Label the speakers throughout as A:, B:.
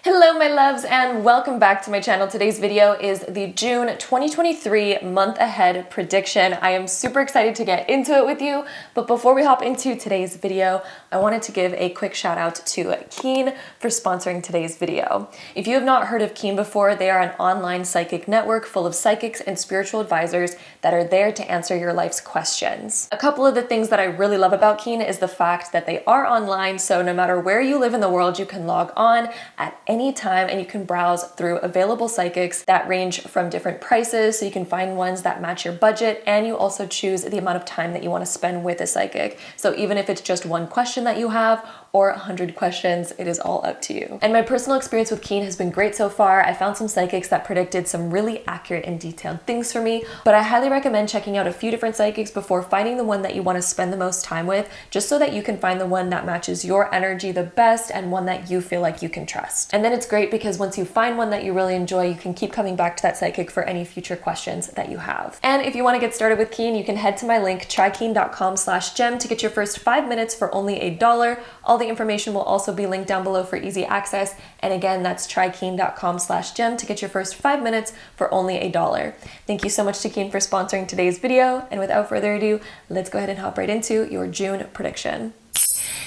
A: Hello my loves and welcome back to my channel. Today's video is the June 2023 month ahead prediction. I am super excited to get into it with you, but before we hop into today's video, I wanted to give a quick shout out to Keen for sponsoring today's video. If you have not heard of Keen before, they are an online psychic network full of psychics and spiritual advisors that are there to answer your life's questions. A couple of the things that I really love about Keen is the fact that they are online, so no matter where you live in the world, you can log on at any time and you can browse through available psychics that range from different prices, so you can find ones that match your budget, and you also choose the amount of time that you want to spend with a psychic. So even if it's just one question that you have or 100 questions, it is all up to you. And my personal experience with Keen has been great so far. I found some psychics that predicted some really accurate and detailed things for me, but I highly recommend checking out a few different psychics before finding the one that you want to spend the most time with, just so that you can find the one that matches your energy the best and one that you feel like you can trust. And then it's great because once you find one that you really enjoy, you can keep coming back to that psychic for any future questions that you have. And if you want to get started with Keen, you can head to my link, trykeen.com/gem, to get your first 5 minutes for only $1. All the information will also be linked down below for easy access. And again, that's trykeen.com/gem to get your first 5 minutes for only $1. Thank you so much to Keen for sponsoring today's video. And without further ado, let's go ahead and hop right into your June prediction.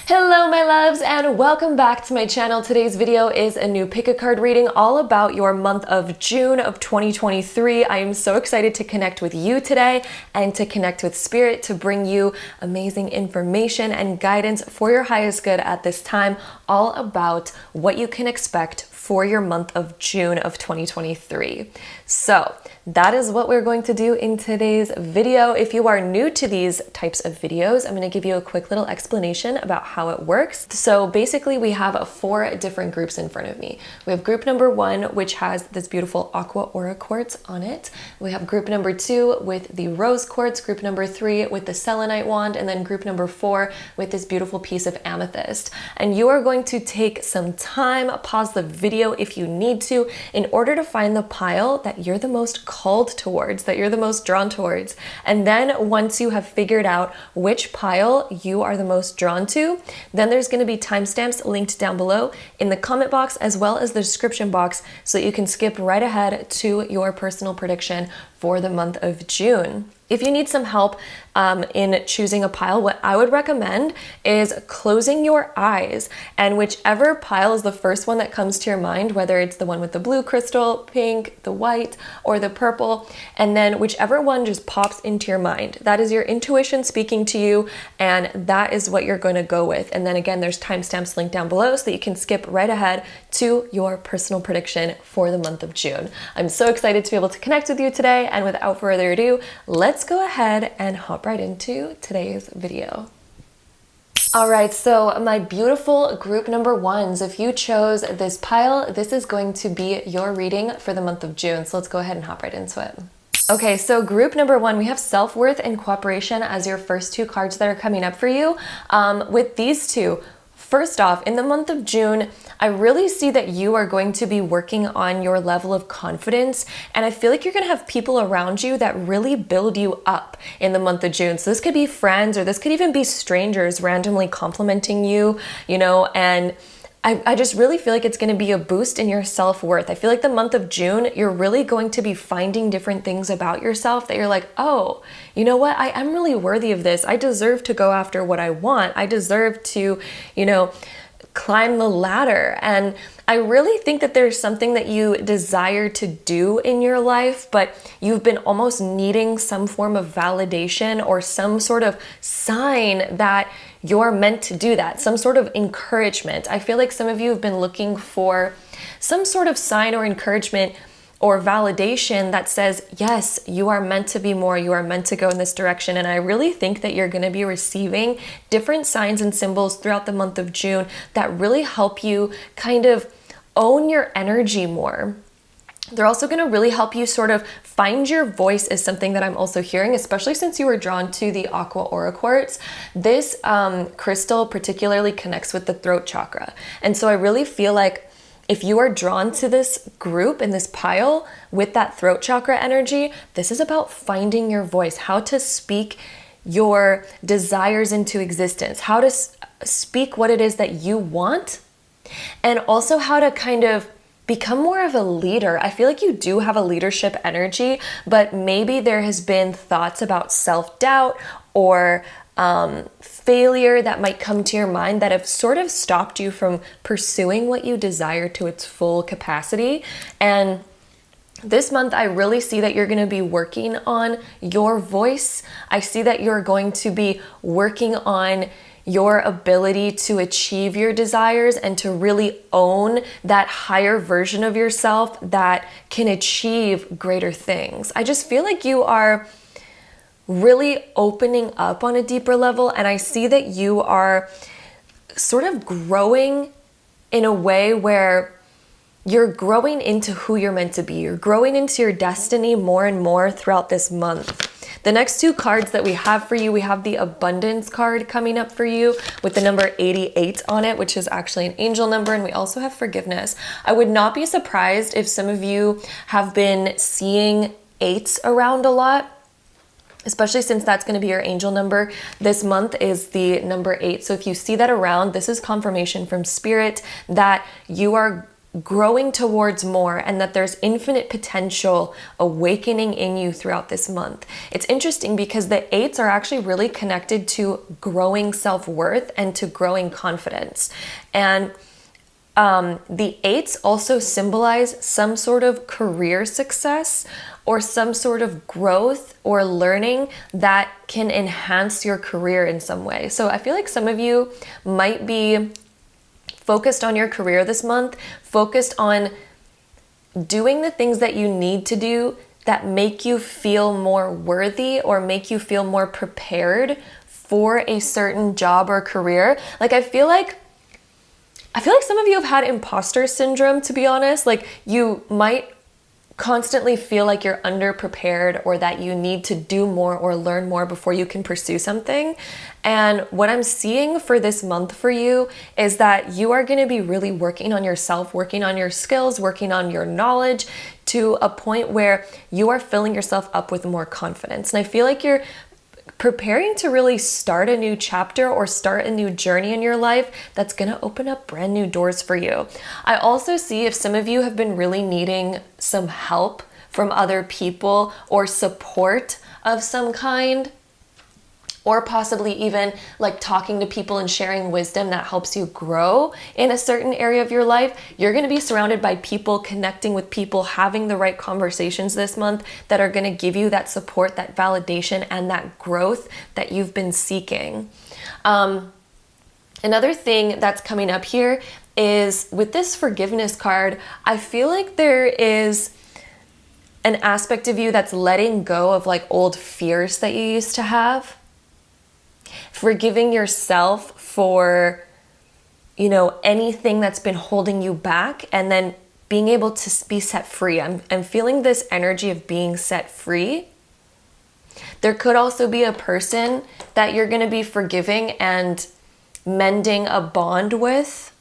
A: Hello my loves and welcome back to my channel. Today's video is a new pick a card reading all about your month of June of 2023. I am so excited to connect with you today and to connect with Spirit to bring you amazing information and guidance for your highest good at this time, all about what you can expect for your month of June of 2023. So that is what we're going to do in today's video. If you are new to these types of videos, I'm going to give you a quick little explanation about how it works. So basically we have 4 different groups in front of me. We have group number 1, which has this beautiful aqua aura quartz on it. We have group number 2 with the rose quartz, group number 3 with the selenite wand, and then group number 4 with this beautiful piece of amethyst. And you are going to take some time, pause the video if you need to, in order to find the pile that you're the most called towards, that you're the most drawn towards. And then once you have figured out which pile you are the most drawn to, then there's going to be timestamps linked down below in the comment box as well as the description box, so that you can skip right ahead to your personal prediction for the month of June. If you need some help in choosing a pile, what I would recommend is closing your eyes, and whichever pile is the first one that comes to your mind, whether it's the one with the blue crystal, pink, the white, or the purple, and then whichever one just pops into your mind, that is your intuition speaking to you, and that is what you're going to go with. And then again, there's timestamps linked down below so that you can skip right ahead to your personal prediction for the month of June. I'm so excited to be able to connect with you today, and without further ado, let's go ahead and hop right into today's video. All right, so my beautiful group number 1s, if you chose this pile, this is going to be your reading for the month of June. So let's go ahead and hop right into it. Okay, so group number 1, we have self-worth and cooperation as your first 2 cards that are coming up for you. With these two, first off, in the month of June, I really see that you are going to be working on your level of confidence, and I feel like you're going to have people around you that really build you up in the month of June. So this could be friends, or this could even be strangers randomly complimenting you, and I just really feel like it's going to be a boost in your self-worth. I feel like the month of June, you're really going to be finding different things about yourself that you're like, oh, you know what? I am really worthy of this. I deserve to go after what I want. I deserve to, climb the ladder. And I really think that there's something that you desire to do in your life, but you've been almost needing some form of validation or some sort of sign that you're meant to do that, some sort of encouragement. I feel like some of you have been looking for some sort of sign or encouragement or validation that says, yes, you are meant to be more, you are meant to go in this direction. And I really think that you're going to be receiving different signs and symbols throughout the month of June that really help you kind of own your energy more. They're also going to really help you sort of find your voice, is something that I'm also hearing, especially since you were drawn to the aqua aura quartz. This crystal particularly connects with the throat chakra. And so I really feel like if you are drawn to this group and this pile with that throat chakra energy, this is about finding your voice, how to speak your desires into existence, how to speak what it is that you want and also how to kind of become more of a leader. I feel like you do have a leadership energy, but maybe there has been thoughts about self-doubt or failure that might come to your mind that have sort of stopped you from pursuing what you desire to its full capacity. And this month, I really see that you're going to be working on your voice. I see that you're going to be working on your ability to achieve your desires and to really own that higher version of yourself that can achieve greater things. I just feel like you are really opening up on a deeper level, and I see that you are sort of growing in a way where you're growing into who you're meant to be. You're growing into your destiny more and more throughout this month. The next two cards that we have for you, we have the Abundance card coming up for you with the number 88 on it, which is actually an angel number, and we also have Forgiveness. I would not be surprised if some of you have been seeing 8s around a lot, especially since that's going to be your angel number. This month is the number 8. So if you see that around, this is confirmation from Spirit that you are growing towards more and that there's infinite potential awakening in you throughout this month. It's interesting because the 8s are actually really connected to growing self-worth and to growing confidence. And the 8s also symbolize some sort of career success or some sort of growth or learning that can enhance your career in some way. So I feel like some of you might be focused on your career this month, focused on doing the things that you need to do that make you feel more worthy or make you feel more prepared for a certain job or career. Like I feel like some of you have had imposter syndrome, to be honest. Like you might constantly feel like you're underprepared or that you need to do more or learn more before you can pursue something. And what I'm seeing for this month for you is that you are going to be really working on yourself, working on your skills, working on your knowledge to a point where you are filling yourself up with more confidence. And I feel like you're preparing to really start a new chapter or start a new journey in your life that's going to open up brand new doors for you. I also see if some of you have been really needing some help from other people or support of some kind, or possibly even like talking to people and sharing wisdom that helps you grow in a certain area of your life, you're going to be surrounded by people, connecting with people, having the right conversations this month that are going to give you that support, that validation, and that growth that you've been seeking. Another thing that's coming up here is with this Forgiveness card, I feel like there is an aspect of you that's letting go of like old fears that you used to have. Forgiving yourself for, anything that's been holding you back, and then being able to be set free. I'm feeling this energy of being set free. There could also be a person that you're going to be forgiving and mending a bond with.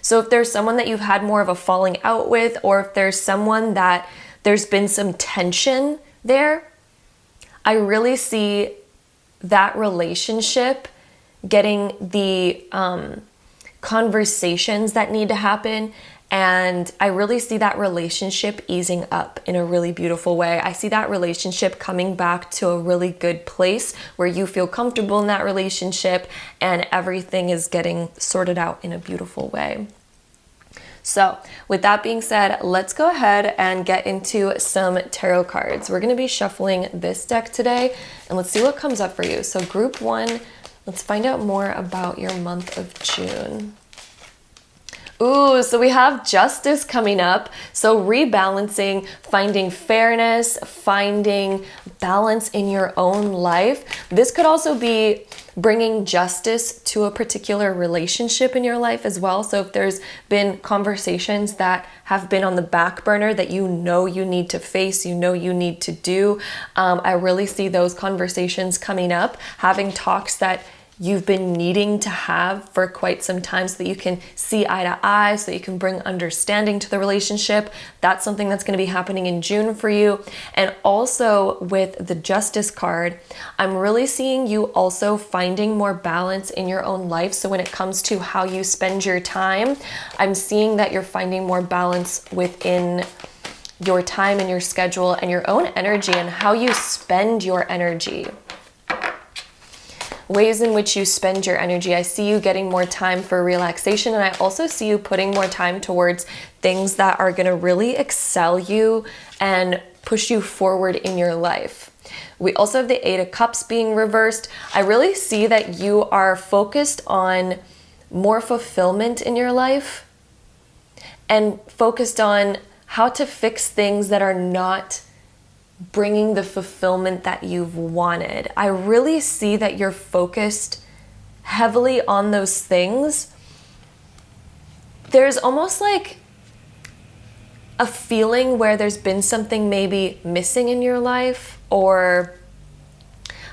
A: So if there's someone that you've had more of a falling out with, or if there's someone that there's been some tension there, I really see that relationship getting the conversations that need to happen, and I really see that relationship easing up in a really beautiful way. I see that relationship coming back to a really good place where you feel comfortable in that relationship and everything is getting sorted out in a beautiful way. So with that being said, let's go ahead and get into some tarot cards. We're going to be shuffling this deck today, and let's see what comes up for you. So group 1, let's find out more about your month of June. Ooh, so we have Justice coming up. So rebalancing, finding fairness, finding balance in your own life. This could also be bringing justice to a particular relationship in your life as well. So if there's been conversations that have been on the back burner that you need to face, you need to do, I really see those conversations coming up, having talks that you've been needing to have for quite some time so that you can see eye to eye, so that you can bring understanding to the relationship. That's something that's going to be happening in June for you. And also with the Justice card, I'm really seeing you also finding more balance in your own life. So when it comes to how you spend your time, I'm seeing that you're finding more balance within your time and your schedule and your own energy and how you spend your energy. Ways in which you spend your energy. I see you getting more time for relaxation, and I also see you putting more time towards things that are going to really excel you and push you forward in your life. We also have the Eight of Cups being reversed. I really see that you are focused on more fulfillment in your life and focused on how to fix things that are not bringing the fulfillment that you've wanted. I really see that you're focused heavily on those things. There's almost like a feeling where there's been something maybe missing in your life, or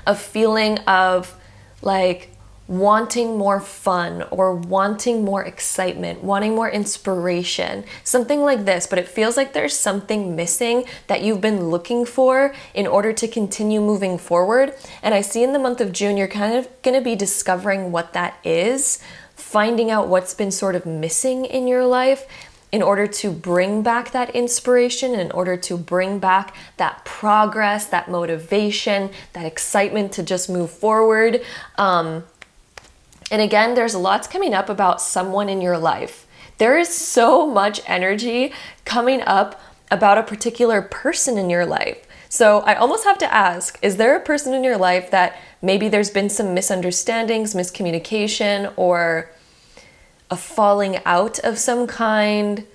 A: a feeling of like wanting more fun or wanting more excitement, wanting more inspiration, something like this. But it feels like there's something missing that you've been looking for in order to continue moving forward. And I see in the month of June, you're kind of going to be discovering what that is, finding out what's been sort of missing in your life in order to bring back that inspiration, in order to bring back that progress, that motivation, that excitement to just move forward. And again, there's lots coming up about someone in your life. There is so much energy coming up about a particular person in your life. So I almost have to ask, is there a person in your life that maybe there's been some misunderstandings, miscommunication, or a falling out of some kind,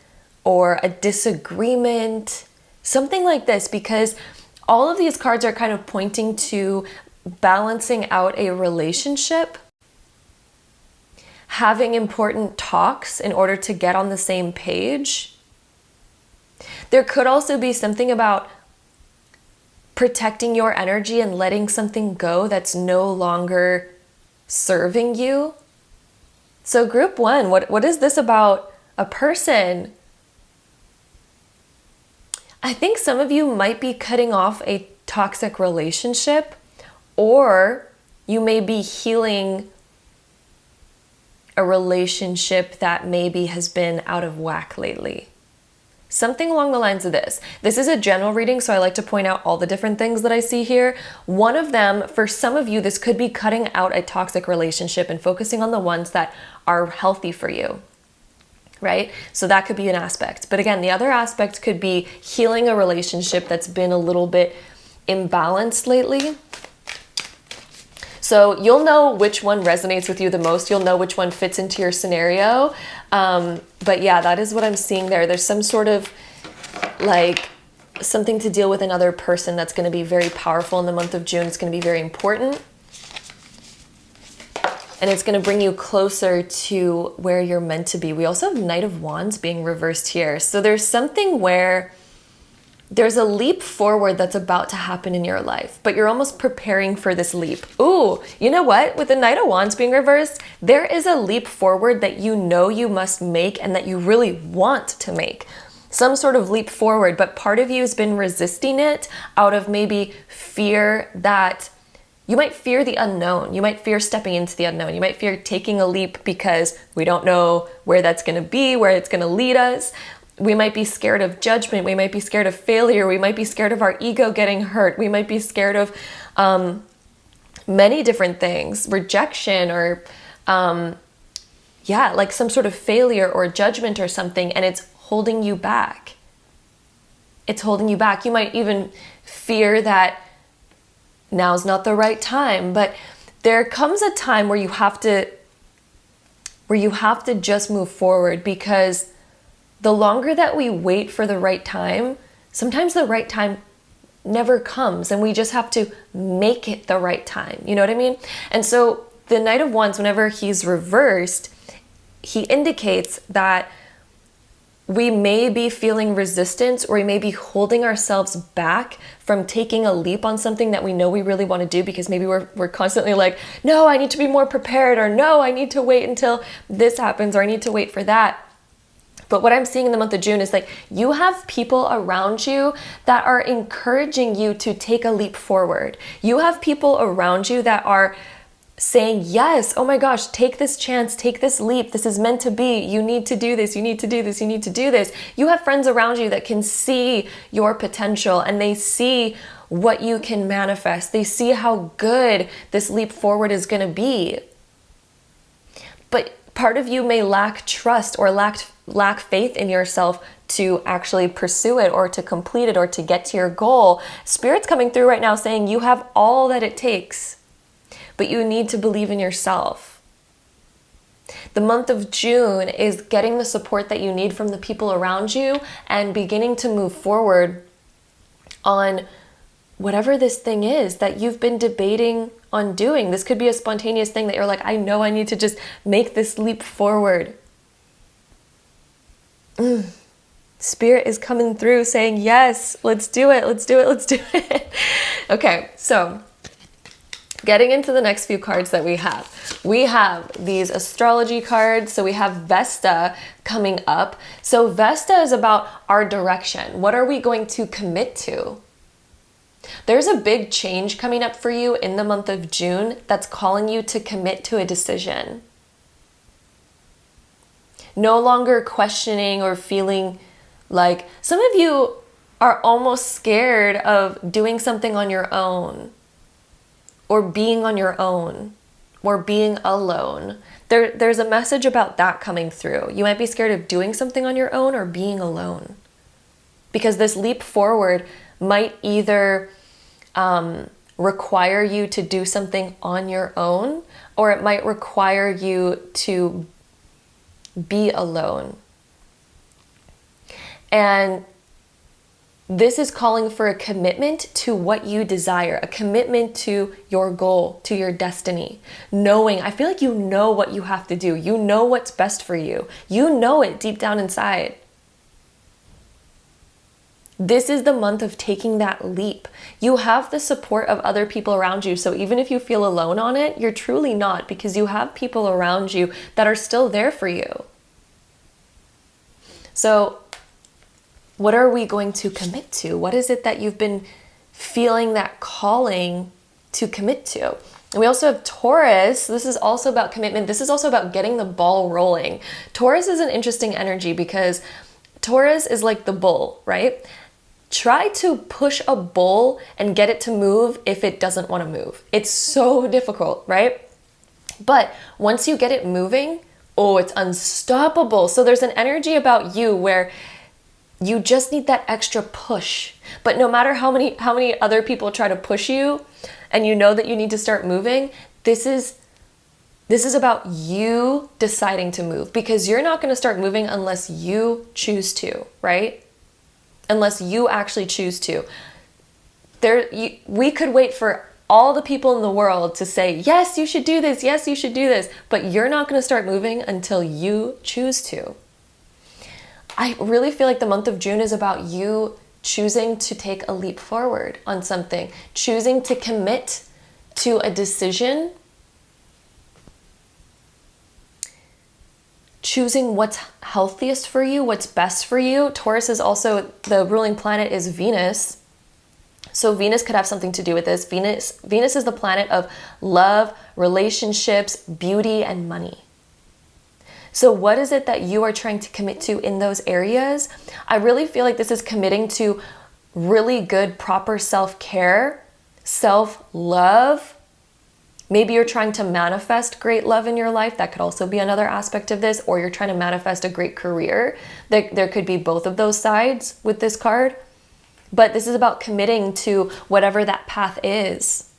A: or a disagreement, something like this? Because all of these cards are kind of pointing to balancing out a relationship, having important talks in order to get on the same page. There could also be something about protecting your energy and letting something go that's no longer serving you. So group one, what is this about a person? I think some of you might be cutting off a toxic relationship, or you may be healing a relationship that maybe has been out of whack lately. Something along the lines of this. This is a general reading, so I like to point out all the different things that I see here. One of them, for some of you, this could be cutting out a toxic relationship and focusing on the ones that are healthy for you, right? So that could be an aspect. But again, the other aspect could be healing a relationship that's been a little bit imbalanced lately. So you'll know which one resonates with you the most. You'll know which one fits into your scenario. But yeah, that is what I'm seeing there. There's some sort of like something to deal with another person that's going to be very powerful in the month of June. It's going to be very important. And it's going to bring you closer to where you're meant to be. We also have Knight of Wands being reversed here. So there's something where there's a leap forward that's about to happen in your life, but you're almost preparing for this leap. Ooh, you know what? With the Knight of Wands being reversed, there is a leap forward that you know you must make and that you really want to make. Some sort of leap forward, but part of you has been resisting it out of maybe fear that you might fear the unknown. You might fear stepping into the unknown. You might fear taking a leap because we don't know where that's going to be, where it's going to lead us. We might be scared of judgment. We might be scared of failure. We might be scared of our ego getting hurt. We might be scared of many different things, rejection, or like some sort of failure or judgment or something, and it's holding you back. It's holding you back. You might even fear that now's not the right time, but there comes a time where you have to just move forward, because the longer that we wait for the right time, sometimes the right time never comes, and we just have to make it the right time. You know what I mean? And so the Knight of Wands, whenever he's reversed, he indicates that we may be feeling resistance, or we may be holding ourselves back from taking a leap on something that we know we really want to do, because maybe we're constantly like, no, I need to be more prepared, or no, I need to wait until this happens, or I need to wait for that. But what I'm seeing in the month of June is like, you have people around you that are encouraging you to take a leap forward. You have people around you that are saying, yes, oh my gosh, take this chance, take this leap. This is meant to be. You need to do this. You need to do this. You need to do this. You have friends around you that can see your potential, and they see what you can manifest. They see how good this leap forward is going to be. But part of you may lack trust or lack faith in yourself to actually pursue it, or to complete it, or to get to your goal. Spirit's coming through right now saying you have all that it takes, but you need to believe in yourself. The month of June is getting the support that you need from the people around you, and beginning to move forward on whatever this thing is that you've been debating on doing. This could be a spontaneous thing that you're like, I know I need to just make this leap forward. Spirit is coming through saying, yes, let's do it. Let's do it. Let's do it. Okay, so getting into the next few cards that we have these astrology cards. So we have Vesta coming up. So Vesta is about our direction. What are we going to commit to? There's a big change coming up for you in the month of June that's calling you to commit to a decision. No longer questioning or feeling like, some of you are almost scared of doing something on your own, or being on your own, or being alone. There's a message about that coming through. You might be scared of doing something on your own or being alone, because this leap forward might either require you to do something on your own, or it might require you to be alone. And this is calling for a commitment to what you desire, a commitment to your goal, to your destiny. Knowing, I feel like you know what you have to do. You know what's best for you. You know it deep down inside. This is the month of taking that leap. You have the support of other people around you. So even if you feel alone on it, you're truly not, because you have people around you that are still there for you. So what are we going to commit to? What is it that you've been feeling that calling to commit to? And we also have Taurus. This is also about commitment. This is also about getting the ball rolling. Taurus is an interesting energy, because Taurus is like the bull, right? Try to push a bull and get it to move if it doesn't want to move. It's so difficult, right? But once you get it moving, oh, it's unstoppable. So there's an energy about you where you just need that extra push. But no matter how many other people try to push you, and you know that you need to start moving, this is about you deciding to move, because you're not going to start moving unless you choose to, right? Unless you actually choose to. We could wait for all the people in the world to say, yes, you should do this. Yes, you should do this. But you're not going to start moving until you choose to. I really feel like the month of June is about you choosing to take a leap forward on something, choosing to commit to a decision, choosing what's healthiest for you, what's best for you. Taurus is also, the ruling planet is Venus. So Venus could have something to do with this. Venus is the planet of love, relationships, beauty, and money. So what is it that you are trying to commit to in those areas? I really feel like this is committing to really good, proper self-care, self-love. Maybe you're trying to manifest great love in your life. That could also be another aspect of this. Or you're trying to manifest a great career. There could be both of those sides with this card. But this is about committing to whatever that path is.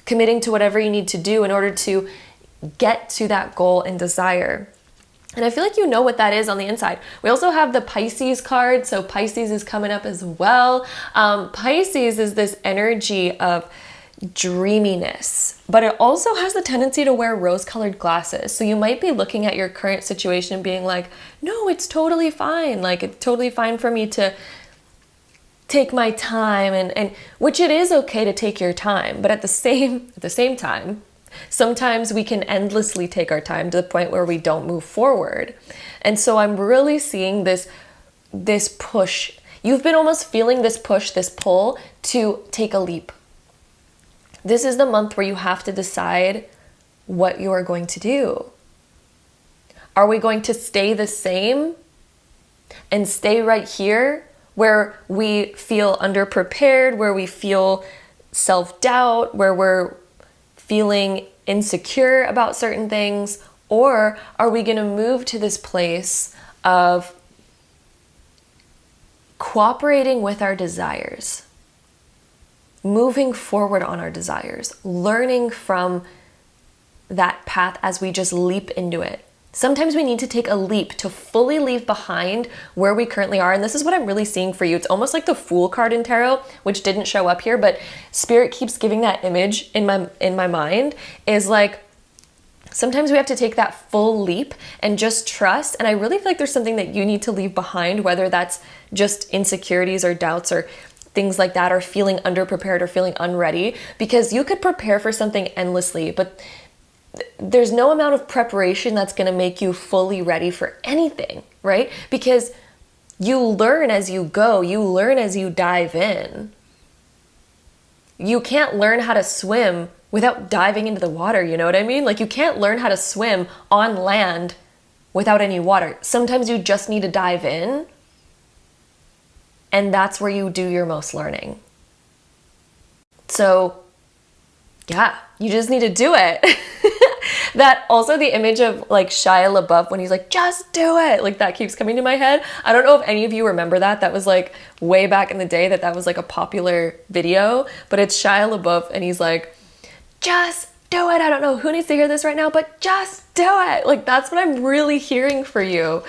A: Committing to whatever you need to do in order to get to that goal and desire. And I feel like you know what that is on the inside. We also have the Pisces card. So Pisces is coming up as well. Pisces is this energy of dreaminess, but it also has the tendency to wear rose-colored glasses. So you might be looking at your current situation being like, no, it's totally fine. Like, it's totally fine for me to take my time, and which it is okay to take your time, but at the same time, sometimes we can endlessly take our time to the point where we don't move forward. And so I'm really seeing this push. You've been almost feeling this push, this pull to take a leap. This is the month where you have to decide what you are going to do. Are we going to stay the same and stay right here where we feel underprepared, where we feel self-doubt, where we're feeling insecure about certain things? Or are we going to move to this place of cooperating with our desires, moving forward on our desires, learning from that path as we just leap into it? Sometimes we need to take a leap to fully leave behind where we currently are. And this is what I'm really seeing for you. It's almost like the Fool card in tarot, which didn't show up here, but Spirit keeps giving that image in my mind, is like, sometimes we have to take that full leap and just trust. And I really feel like there's something that you need to leave behind, whether that's just insecurities or doubts or things like that, or feeling underprepared or feeling unready, because you could prepare for something endlessly, but there's no amount of preparation that's going to make you fully ready for anything, right? Because you learn as you go, you learn as you dive in. You can't learn how to swim without diving into the water, you know what I mean? Like, you can't learn how to swim on land without any water. Sometimes you just need to dive in, and that's where you do your most learning. So, yeah, you just need to do it. That also, the image of like Shia LaBeouf when he's like, just do it. Like, that keeps coming to my head. I don't know if any of you remember that. That was like way back in the day that was like a popular video, but it's Shia LaBeouf and he's like, just do it. I don't know who needs to hear this right now, but just do it. Like, that's what I'm really hearing for you.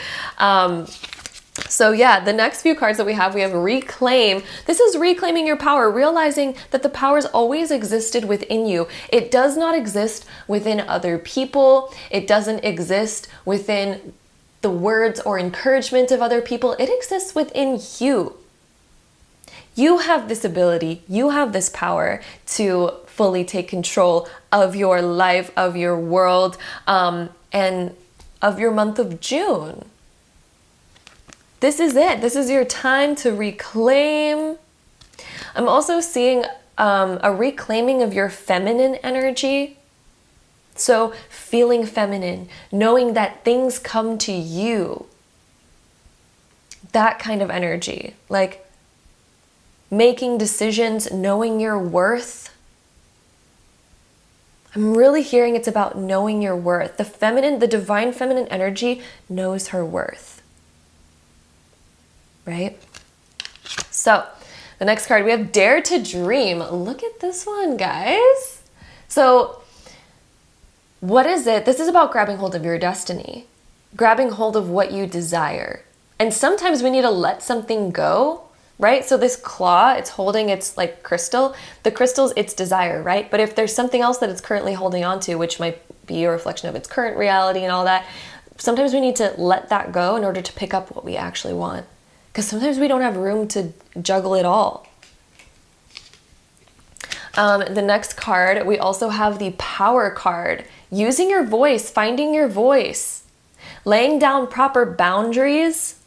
A: So yeah, the next few cards that we have Reclaim. This is reclaiming your power, realizing that the power's always existed within you. It does not exist within other people. It doesn't exist within the words or encouragement of other people. It exists within you. You have this ability, you have this power to fully take control of your life, of your world, and of your month of June. This is it. This is your time to reclaim. I'm also seeing a reclaiming of your feminine energy. So feeling feminine, knowing that things come to you. That kind of energy. Like making decisions, knowing your worth. I'm really hearing it's about knowing your worth. The divine feminine energy knows her worth. Right? So the next card, we have Dare to Dream. Look at this one, guys. So what is it? This is about grabbing hold of your destiny, grabbing hold of what you desire. And sometimes we need to let something go, right? So this claw, it's holding its like crystal. The crystal's its desire, right? But if there's something else that it's currently holding on to, which might be a reflection of its current reality and all that, sometimes we need to let that go in order to pick up what we actually want. Because sometimes we don't have room to juggle it all. The next card, we also have the Power card. Using your voice, finding your voice, laying down proper boundaries.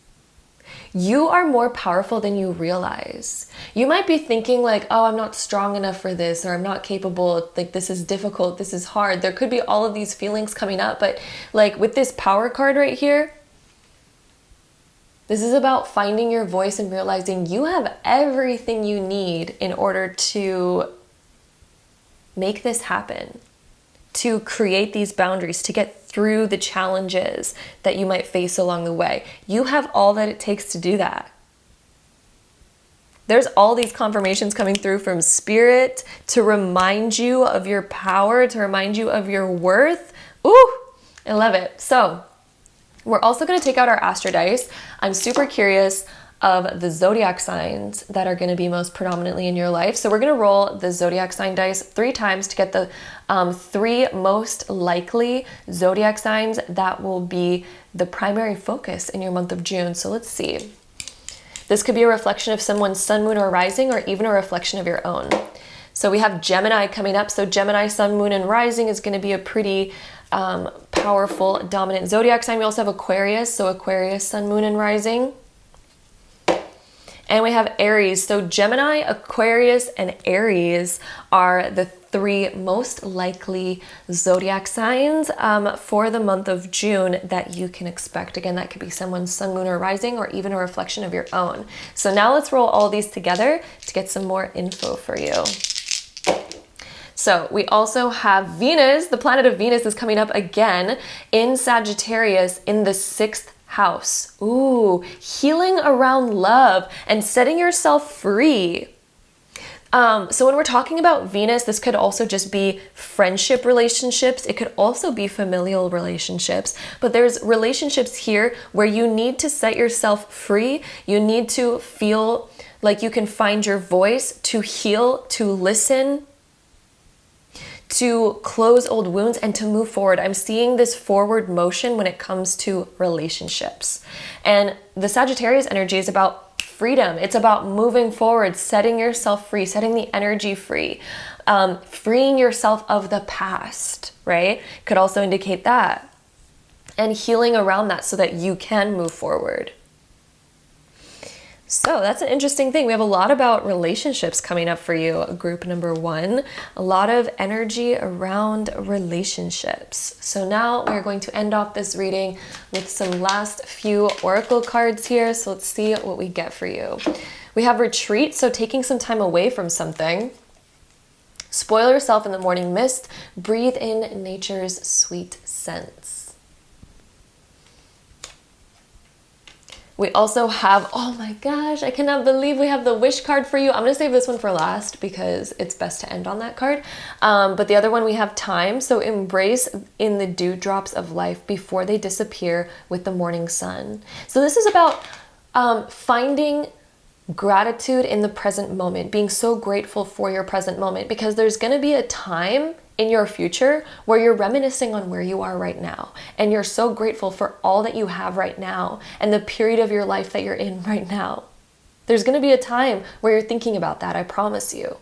A: You are more powerful than you realize. You might be thinking like, oh, I'm not strong enough for this, or I'm not capable, like this is difficult, this is hard. There could be all of these feelings coming up, but like with this Power card right here, this is about finding your voice and realizing you have everything you need in order to make this happen, to create these boundaries, to get through the challenges that you might face along the way. You have all that it takes to do that. There's all these confirmations coming through from Spirit to remind you of your power, to remind you of your worth. Ooh, I love it. So we're also going to take out our Astro Dice. I'm super curious of the zodiac signs that are going to be most predominantly in your life. So we're going to roll the zodiac sign dice 3 times to get the 3 most likely zodiac signs that will be the primary focus in your month of June. So let's see. This could be a reflection of someone's sun, moon, or rising, or even a reflection of your own. So we have Gemini coming up. So Gemini, sun, moon, and rising is going to be a pretty powerful, dominant zodiac sign. We also have Aquarius. So Aquarius, sun, moon, and rising. And we have Aries. So Gemini, Aquarius, and Aries are the 3 most likely zodiac signs for the month of June that you can expect. Again, that could be someone's sun, moon, or rising, or even a reflection of your own. So now let's roll all these together to get some more info for you. So we also have Venus. The planet of Venus is coming up again in Sagittarius in the 6th house. Ooh, healing around love and setting yourself free. So when we're talking about Venus, this could also just be friendship relationships. It could also be familial relationships, but there's relationships here where you need to set yourself free. You need to feel like you can find your voice, to heal, to listen, to close old wounds, and to move forward. I'm seeing this forward motion when it comes to relationships. And the Sagittarius energy is about freedom. It's about moving forward, setting yourself free, setting the energy free, freeing yourself of the past, right? Could also indicate that. And healing around that so that you can move forward. So that's an interesting thing. We have a lot about relationships coming up for you, group number 1. A lot of energy around relationships. So now we're going to end off this reading with some last few oracle cards here. So let's see what we get for you. We have retreat, so taking some time away from something. Spoil yourself in the morning mist. Breathe in nature's sweet scents. We also have, oh my gosh, I cannot believe we have the wish card for you. I'm going to save this one for last because it's best to end on that card. But the other one, we have time. So embrace in the dewdrops of life before they disappear with the morning sun. So this is about finding gratitude in the present moment, being so grateful for your present moment, because there's going to be a time in your future where you're reminiscing on where you are right now, and you're so grateful for all that you have right now and the period of your life that you're in right now. There's going to be a time where you're thinking about that, I promise you.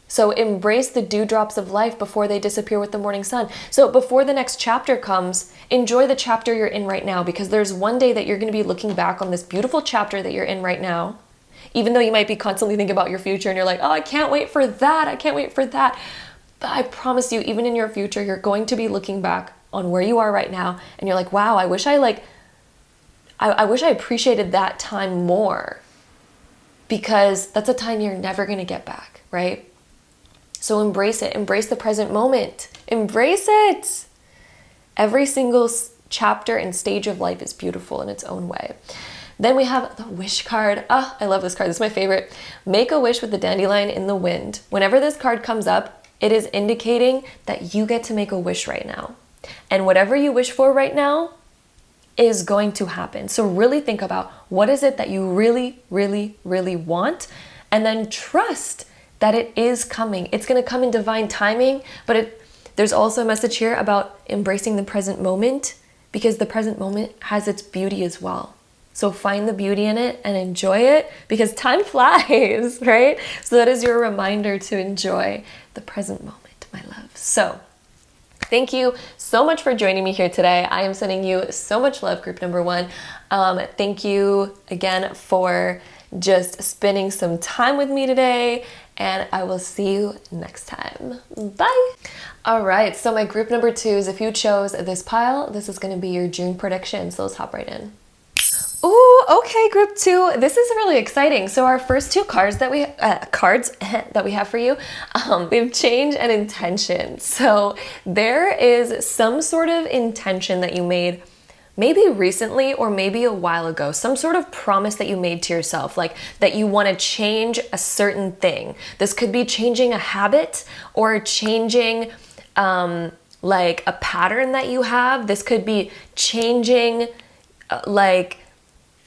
A: So embrace the dewdrops of life before they disappear with the morning sun. So before the next chapter comes, enjoy the chapter you're in right now, because there's one day that you're going to be looking back on this beautiful chapter that you're in right now, even though you might be constantly thinking about your future and you're like, oh, I can't wait for that. I can't wait for that. But I promise you, even in your future, you're going to be looking back on where you are right now. And you're like, wow, I wish I appreciated that time more, because that's a time you're never going to get back, right? So embrace it. Embrace the present moment. Embrace it. Every single chapter and stage of life is beautiful in its own way. Then we have the wish card. Ah, I love this card. This is my favorite. Make a wish with the dandelion in the wind. Whenever this card comes up, it is indicating that you get to make a wish right now. And whatever you wish for right now is going to happen. So really think about, what is it that you really, really, really want? And then trust that it is coming. It's going to come in divine timing, but there's also a message here about embracing the present moment, because the present moment has its beauty as well. So find the beauty in it and enjoy it, because time flies, right? So that is your reminder to enjoy the present moment, my love. So thank you so much for joining me here today. I am sending you so much love, group number 1. Thank you again for just spending some time with me today, and I will see you next time. Bye. All right, so my group number 2s, if you chose this pile, this is going to be your June prediction. So let's hop right in. Ooh, okay, group 2. This is really exciting. So our first 2 cards that we have for you, we have change and intention. So there is some sort of intention that you made, maybe recently or maybe a while ago, some sort of promise that you made to yourself, like that you want to change a certain thing. This could be changing a habit or changing like a pattern that you have. This could be changing like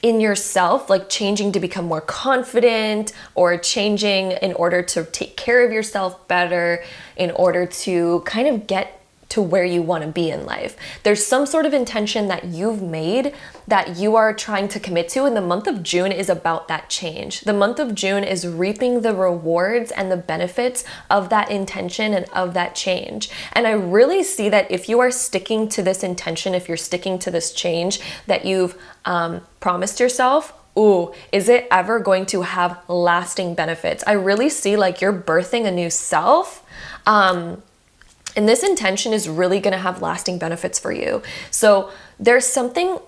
A: in yourself, like changing to become more confident, or changing in order to take care of yourself better, in order to kind of get to where you want to be in life. There's some sort of intention that you've made that you are trying to commit to, and the month of June is about that change. The month of June is reaping the rewards and the benefits of that intention and of that change. And I really see that if you are sticking to this intention, if you're sticking to this change that you've promised yourself, ooh, is it ever going to have lasting benefits? I really see like you're birthing a new self. And this intention is really going to have lasting benefits for you. So there's something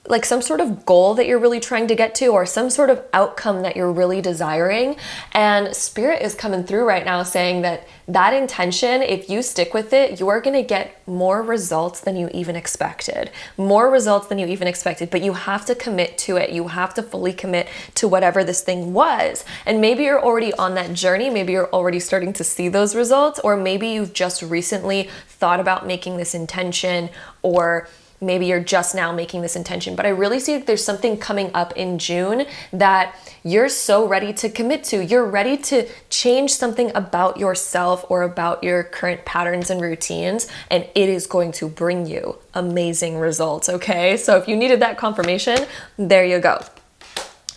A: like some sort of goal that you're really trying to get to, or some sort of outcome that you're really desiring. And Spirit is coming through right now saying that that intention, if you stick with it, you are going to get more results than you even expected. More results than you even expected, but you have to commit to it. You have to fully commit to whatever this thing was. And maybe you're already on that journey. Maybe you're already starting to see those results, or maybe you've just recently thought about making this intention, or maybe you're just now making this intention. But I really see that there's something coming up in June that you're so ready to commit to. You're ready to change something about yourself or about your current patterns and routines, and it is going to bring you amazing results, okay? So if you needed that confirmation, there you go.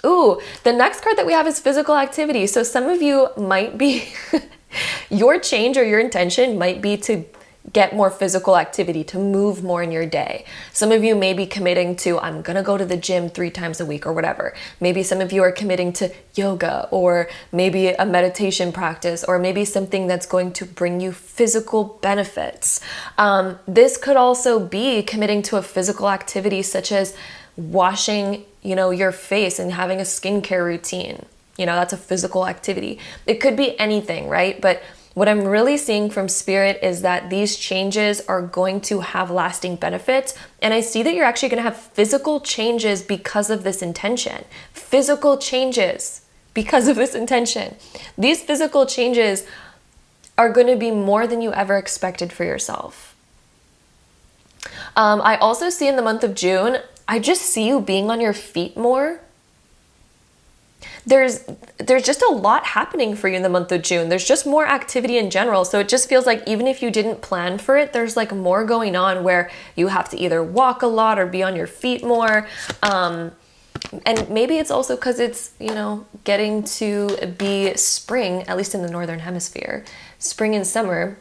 A: Ooh, the next card that we have is physical activity. So some of you might be, your change or your intention might be to get more physical activity, to move more in your day. Some of you may be committing to, I'm gonna go to the gym 3 times a week or whatever. Maybe some of you are committing to yoga, or maybe a meditation practice, or maybe something that's going to bring you physical benefits. This could also be committing to a physical activity such as washing, your face and having a skincare routine. That's a physical activity. It could be anything, right? But what I'm really seeing from Spirit is that these changes are going to have lasting benefits. And I see that you're actually going to have physical changes because of this intention. Physical changes because of this intention. These physical changes are going to be more than you ever expected for yourself. I also see in the month of June, I just see you being on your feet more. There's just a lot happening for you in the month of June. There's just more activity in general. So it just feels like even if you didn't plan for it, there's like more going on where you have to either walk a lot or be on your feet more. And maybe it's also because it's, getting to be spring, at least in the Northern Hemisphere. Spring and summer.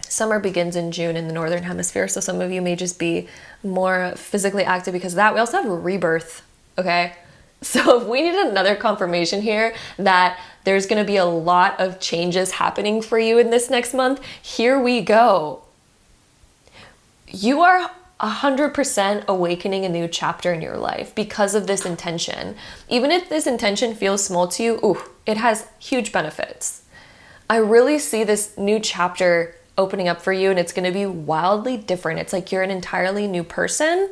A: Summer begins in June in the Northern Hemisphere. So some of you may just be more physically active because of that. We also have a rebirth, okay? So if we need another confirmation here that there's going to be a lot of changes happening for you in this next month, here we go. You are 100% awakening a new chapter in your life because of this intention. Even if this intention feels small to you, it has huge benefits. I really see this new chapter opening up for you, and it's going to be wildly different. It's like you're an entirely new person.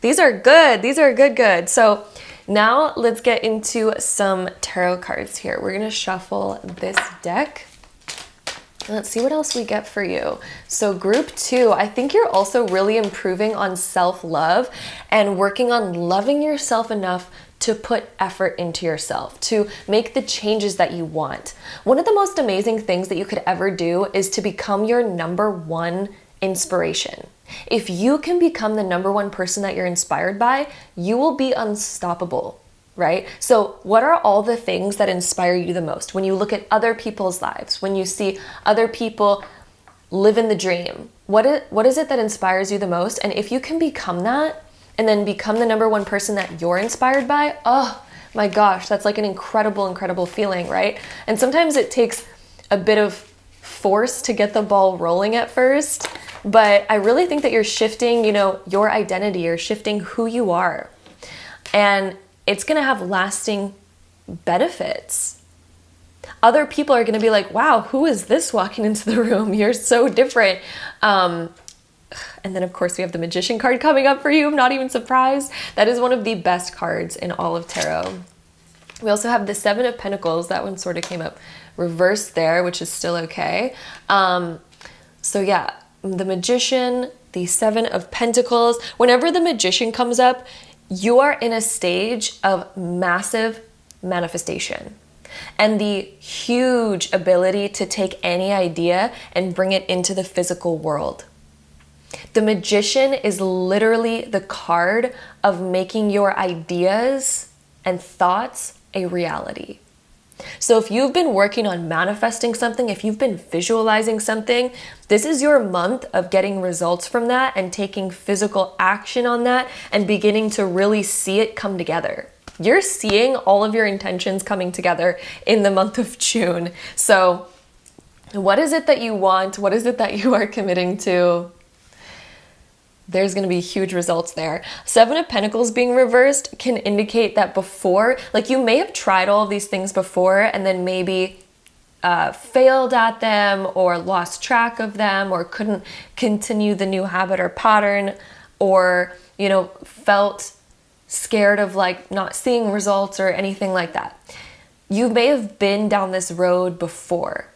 A: These are good. These are good. So now let's get into some tarot cards here. We're going to shuffle this deck. Let's see what else we get for you. So group 2, I think you're also really improving on self-love and working on loving yourself enough to put effort into yourself, to make the changes that you want. One of the most amazing things that you could ever do is to become your number one inspiration. If you can become the number one person that you're inspired by, you will be unstoppable, right? So what are all the things that inspire you the most? When you look at other people's lives, when you see other people live in the dream, what is it that inspires you the most? And if you can become that and then become the number one person that you're inspired by, oh my gosh, that's like an incredible feeling, right? And sometimes it takes a bit of force to get the ball rolling at first, but I really think that you're shifting, your identity, you're shifting who you are, and it's going to have lasting benefits. Other people are going to be like, wow, who is this walking into the room? You're so different. And then of course we have the Magician card coming up for you. I'm not even surprised. That is one of the best cards in all of tarot. We also have the 7 of Pentacles. That one sort of came up reversed there, which is still okay. So yeah, the Magician, the Seven of Pentacles. Whenever the Magician comes up, you are in a stage of massive manifestation and the huge ability to take any idea and bring it into the physical world. The Magician is literally the card of making your ideas and thoughts a reality. So if you've been working on manifesting something, if you've been visualizing something, this is your month of getting results from that and taking physical action on that and beginning to really see it come together. You're seeing all of your intentions coming together in the month of June. So what is it that you want? What is it that you are committing to? There's going to be huge results there. Seven of Pentacles being reversed can indicate that before, like you may have tried all of these things before and then maybe failed at them or lost track of them or couldn't continue the new habit or pattern, or, you know, felt scared of like not seeing results or anything like that. You may have been down this road before.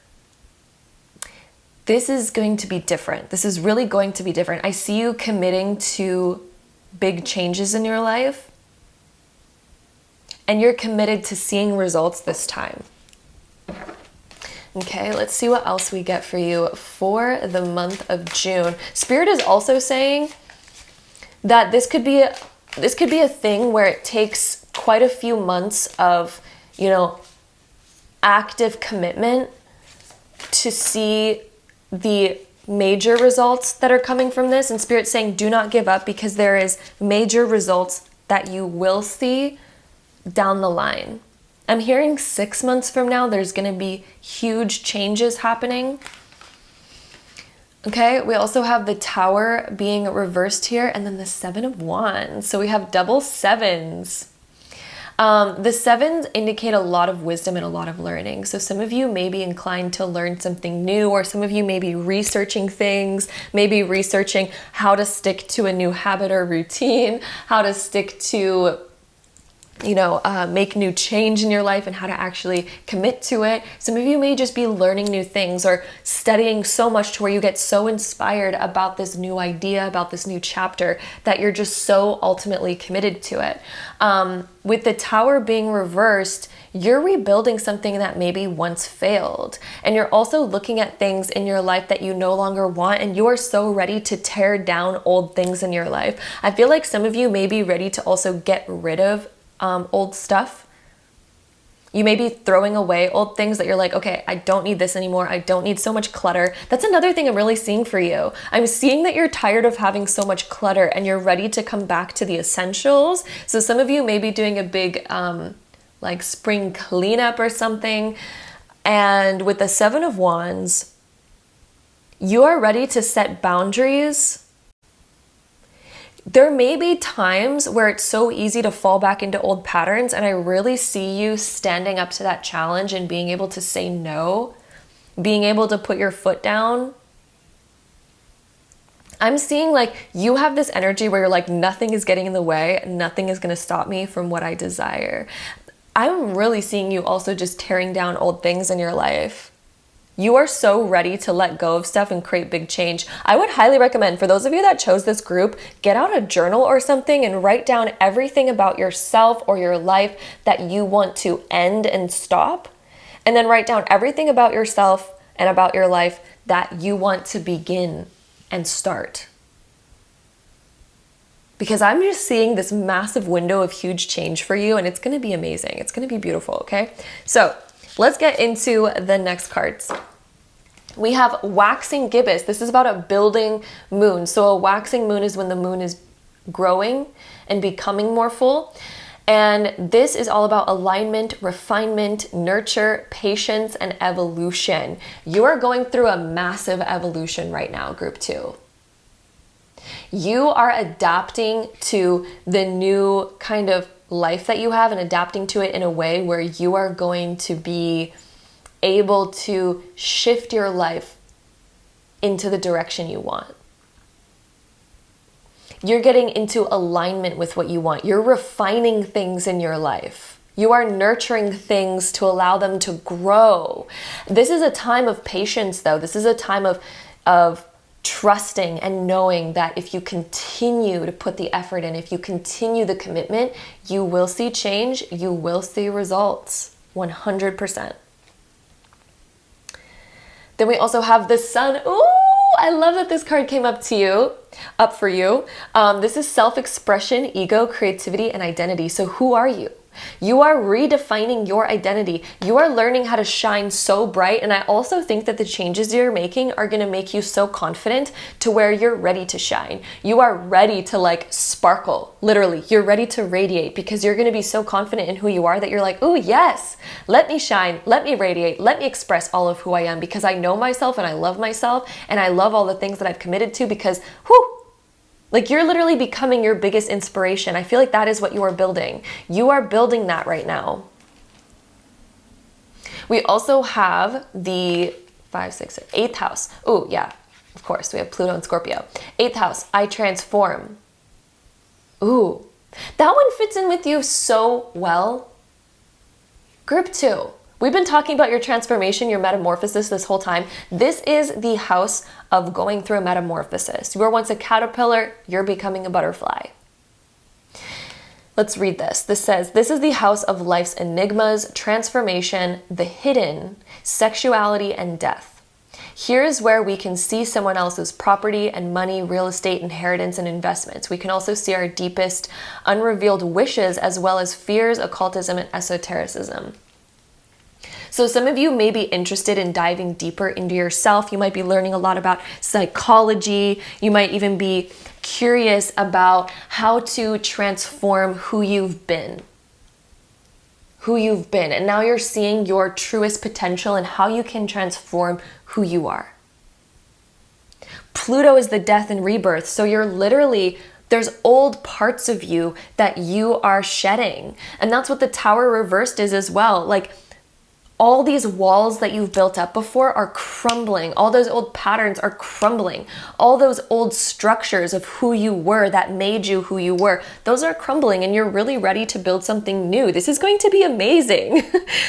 A: This is going to be different. This is really going to be different. I see you committing to big changes in your life, and you're committed to seeing results this time. Okay, let's see what else we get for you for the month of June. Spirit is also saying that this could be a thing where it takes quite a few months of, you know, active commitment to see the major results that are coming from this. And Spirit's saying do not give up, because there is major results that you will see down the line. I'm hearing 6 months from now there's going to be huge changes happening. Okay, we also have the Tower being reversed here, and then the Seven of Wands. So we have double sevens. The sevens indicate a lot of wisdom and a lot of learning. So some of you may be inclined to learn something new, or some of you may be researching things, maybe researching how to stick to a new habit or routine, how to stick to, you know, make new change in your life and how to actually commit to it. Some of you may just be learning new things or studying so much to where you get so inspired about this new idea, about this new chapter, that you're just so ultimately committed to it. With the Tower being reversed, you're rebuilding something that maybe once failed. And you're also looking at things in your life that you no longer want, and you are so ready to tear down old things in your life. I feel like some of you may be ready to also get rid of old stuff. You may be throwing away old things that you're like, okay, I don't need this anymore. I don't need so much clutter. That's another thing I'm really seeing for you. I'm seeing that you're tired of having so much clutter and you're ready to come back to the essentials. So some of you may be doing a big like spring cleanup or something. And with the Seven of Wands, you are ready to set boundaries. There may be times where it's so easy to fall back into old patterns, and I really see you standing up to that challenge and being able to say no, being able to put your foot down. I'm seeing like you have this energy where you're like, nothing is getting in the way, nothing is going to stop me from what I desire. I'm really seeing you also just tearing down old things in your life. You are so ready to let go of stuff and create big change. I would highly recommend, for those of you that chose this group, get out a journal or something and write down everything about yourself or your life that you want to end and stop. And then write down everything about yourself and about your life that you want to begin and start. Because I'm just seeing this massive window of huge change for you, and it's going to be amazing. It's going to be beautiful, okay? So let's get into the next cards. We have waxing gibbous. This is about a building moon. So a waxing moon is when the moon is growing and becoming more full. And this is all about alignment, refinement, nurture, patience, and evolution. You are going through a massive evolution right now, group 2. You are adapting to the new kind of life that you have and adapting to it in a way where you are going to be able to shift your life into the direction you want. You're getting into alignment with what you want. You're refining things in your life. You are nurturing things to allow them to grow. This is a time of patience, though. This is a time of trusting and knowing that if you continue to put the effort in, if you continue the commitment, you will see change, you will see results, 100%. Then we also have the Sun. Ooh, I love that this card came up for you. This is self-expression, ego, creativity, and identity. So who are you? You are redefining your identity. You are learning how to shine so bright. And I also think that the changes you're making are going to make you so confident to where you're ready to shine. You are ready to like sparkle. Literally, you're ready to radiate because you're going to be so confident in who you are that you're like, oh yes, let me shine, let me radiate, let me express all of who I am because I know myself and I love myself and I love all the things that I've committed to because like you're literally becoming your biggest inspiration. I feel like that is what you are building. You are building that right now. We also have the 8th house. Oh yeah, of course, we have Pluto and Scorpio. 8th house, I transform. Ooh, that one fits in with you so well. Group 2. We've been talking about your transformation, your metamorphosis this whole time. This is the house of going through a metamorphosis. You were once a caterpillar, you're becoming a butterfly. Let's read this. This says, this is the house of life's enigmas, transformation, the hidden, sexuality, and death. Here is where we can see someone else's property and money, real estate, inheritance, and investments. We can also see our deepest, unrevealed wishes, as well as fears, occultism, and esotericism. So some of you may be interested in diving deeper into yourself. You might be learning a lot about psychology. You might even be curious about how to transform who you've been. And now you're seeing your truest potential and how you can transform who you are. Pluto is the death and rebirth. So you're literally, there's old parts of you that you are shedding. And that's what the Tower reversed is as well. Like, all these walls that you've built up before are crumbling. All those old patterns are crumbling. All those old structures of who you were that made you who you were, those are crumbling and you're really ready to build something new. This is going to be amazing.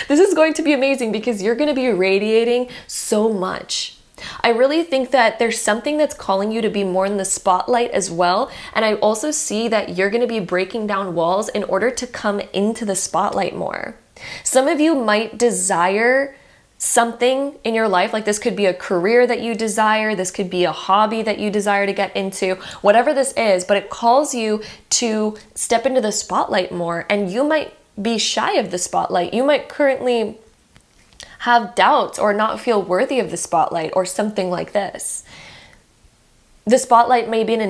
A: This is going to be amazing because you're going to be radiating so much. I really think that there's something that's calling you to be more in the spotlight as well. And I also see that you're going to be breaking down walls in order to come into the spotlight more. Some of you might desire something in your life, like this could be a career that you desire, this could be a hobby that you desire to get into, whatever this is, but it calls you to step into the spotlight more, and you might be shy of the spotlight. You might currently have doubts or not feel worthy of the spotlight or something like this. The spotlight may be an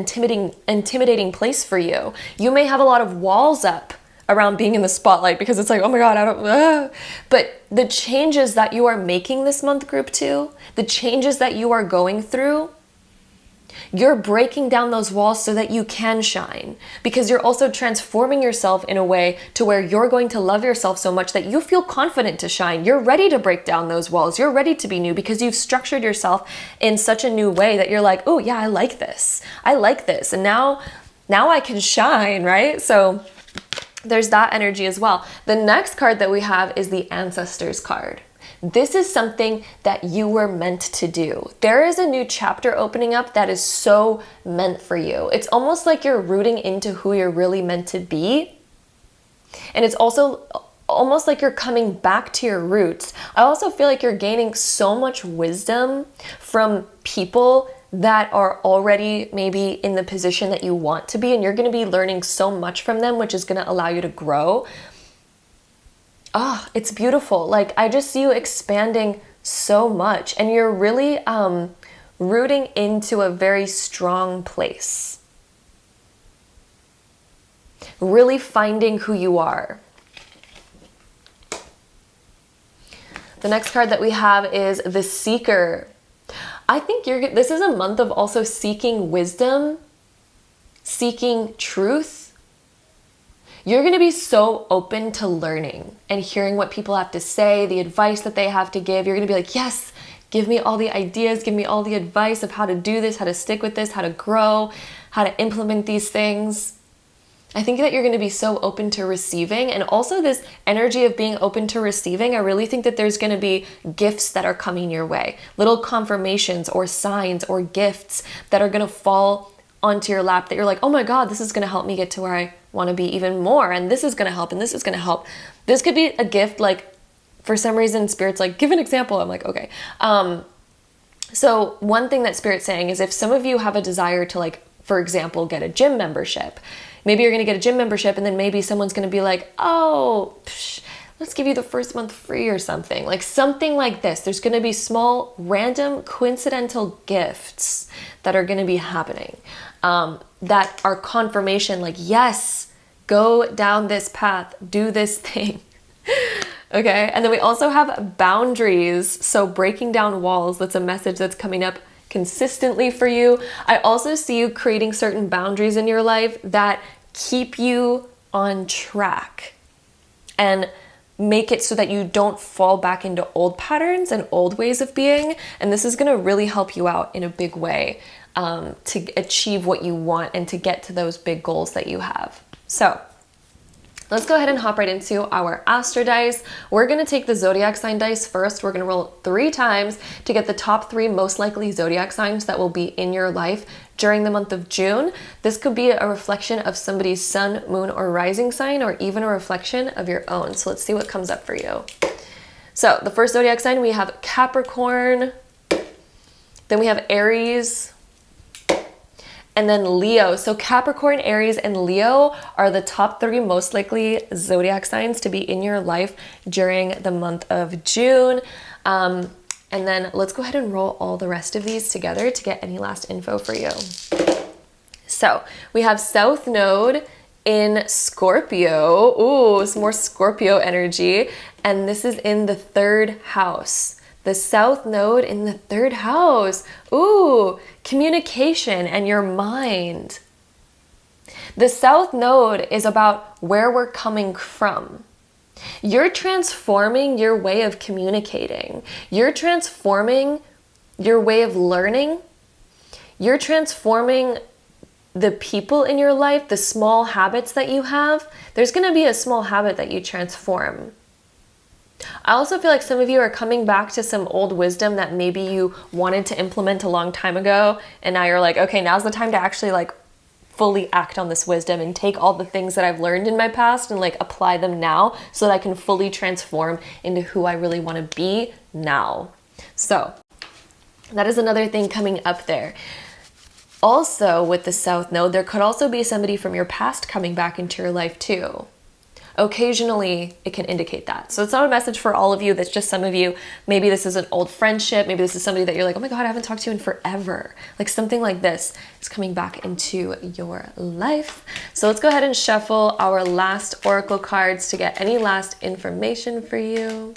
A: intimidating place for you. You may have a lot of walls up around being in the spotlight because it's like, oh my God, But the changes that you are making this month, group 2, the changes that you are going through, you're breaking down those walls so that you can shine, because you're also transforming yourself in a way to where you're going to love yourself so much that you feel confident to shine. You're ready to break down those walls. You're ready to be new because you've structured yourself in such a new way that you're like, oh yeah, I like this. And now I can shine, right? So there's that energy as well. The next card that we have is the Ancestors card. This is something that you were meant to do. There is a new chapter opening up that is so meant for you. It's almost like you're rooting into who you're really meant to be. And it's also almost like you're coming back to your roots. I also feel like you're gaining so much wisdom from people that are already maybe in the position that you want to be, and you're going to be learning so much from them, which is going to allow you to grow. It's beautiful. Like, I just see you expanding so much, and you're really rooting into a very strong place. Really finding who you are. The next card that we have is the Seeker. I think this is a month of also seeking wisdom, seeking truth. You're going to be so open to learning and hearing what people have to say, the advice that they have to give. You're going to be like, yes, give me all the ideas, give me all the advice of how to do this, how to stick with this, how to grow, how to implement these things. I think that you're going to be so open to receiving, and also this energy of being open to receiving. I really think that there's going to be gifts that are coming your way, little confirmations or signs or gifts that are going to fall onto your lap that you're like, oh my God, this is going to help me get to where I want to be even more. And this is going to help. And this is going to help. This could be a gift. Like for some reason, Spirit's like, give an example. I'm like, okay. So one thing that Spirit's saying is if some of you have a desire to, like, for example, get a gym membership, maybe you're going to get a gym membership and then maybe someone's going to be like, oh, let's give you the first month free or something. Like something like this. There's going to be small, random, coincidental gifts that are going to be happening that are confirmation, like, yes, go down this path, do this thing. Okay. And then we also have boundaries. So breaking down walls, that's a message that's coming up consistently for you. I also see you creating certain boundaries in your life that keep you on track and make it so that you don't fall back into old patterns and old ways of being. And this is going to really help you out in a big way to achieve what you want and to get to those big goals that you have. So let's go ahead and hop right into our Astro dice. We're going to take the zodiac sign dice first. We're going to roll 3 times to get the top 3 most likely zodiac signs that will be in your life during the month of June. This could be a reflection of somebody's sun, moon, or rising sign, or even a reflection of your own. So let's see what comes up for you. So the first zodiac sign, we have Capricorn, then we have Aries, and then Leo. So Capricorn, Aries, and Leo are the top 3 most likely zodiac signs to be in your life during the month of June. And then let's go ahead and roll all the rest of these together to get any last info for you. So we have South Node in Scorpio. Ooh, some more Scorpio energy. And this is in the 3rd house. The South Node in the 3rd house. Ooh, communication and your mind. The South Node is about where we're coming from. You're transforming your way of communicating. You're transforming your way of learning. You're transforming the people in your life, the small habits that you have. There's going to be a small habit that you transform. I also feel like some of you are coming back to some old wisdom that maybe you wanted to implement a long time ago, and now you're like, okay, now's the time to actually like fully act on this wisdom and take all the things that I've learned in my past and like apply them now so that I can fully transform into who I really want to be now. So that is another thing coming up there. Also with the South Node, there could also be somebody from your past coming back into your life too. Occasionally, it can indicate that. So it's not a message for all of you. That's just some of you. Maybe this is an old friendship. Maybe this is somebody that you're like, oh my God, I haven't talked to in forever. Like something like this is coming back into your life. So let's go ahead and shuffle our last oracle cards to get any last information for you.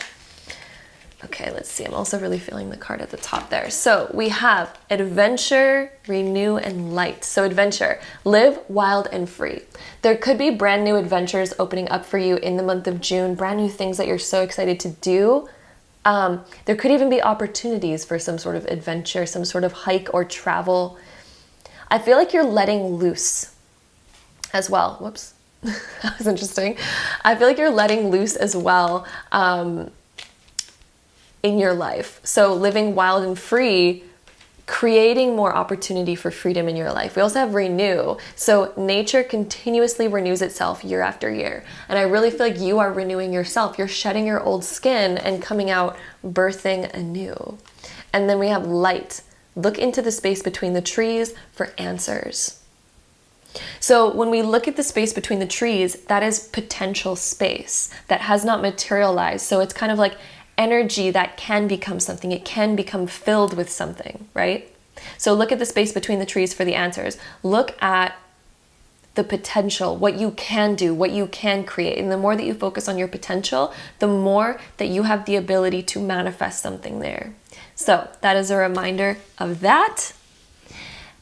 A: Okay, let's see. I'm also really feeling the card at the top there. So we have adventure, renew, and light. So adventure, live wild and free. There could be brand new adventures opening up for you in the month of June, brand new things that you're so excited to do. There could even be opportunities for some sort of adventure, some sort of hike or travel. I feel like you're letting loose as well. Whoops, that was interesting. I feel like you're letting loose as well. In your life. So living wild and free, creating more opportunity for freedom in your life. We also have renew. So nature continuously renews itself year after year. And I really feel like you are renewing yourself. You're shedding your old skin and coming out, birthing anew. And then we have light. Look into the space between the trees for answers. So when we look at the space between the trees, that is potential space that has not materialized. So it's kind of like energy that can become something. It can become filled with something, right? So look at the space between the trees for the answers. Look at the potential, what you can do, what you can create. And the more that you focus on your potential, the more that you have the ability to manifest something there. So that is a reminder of that.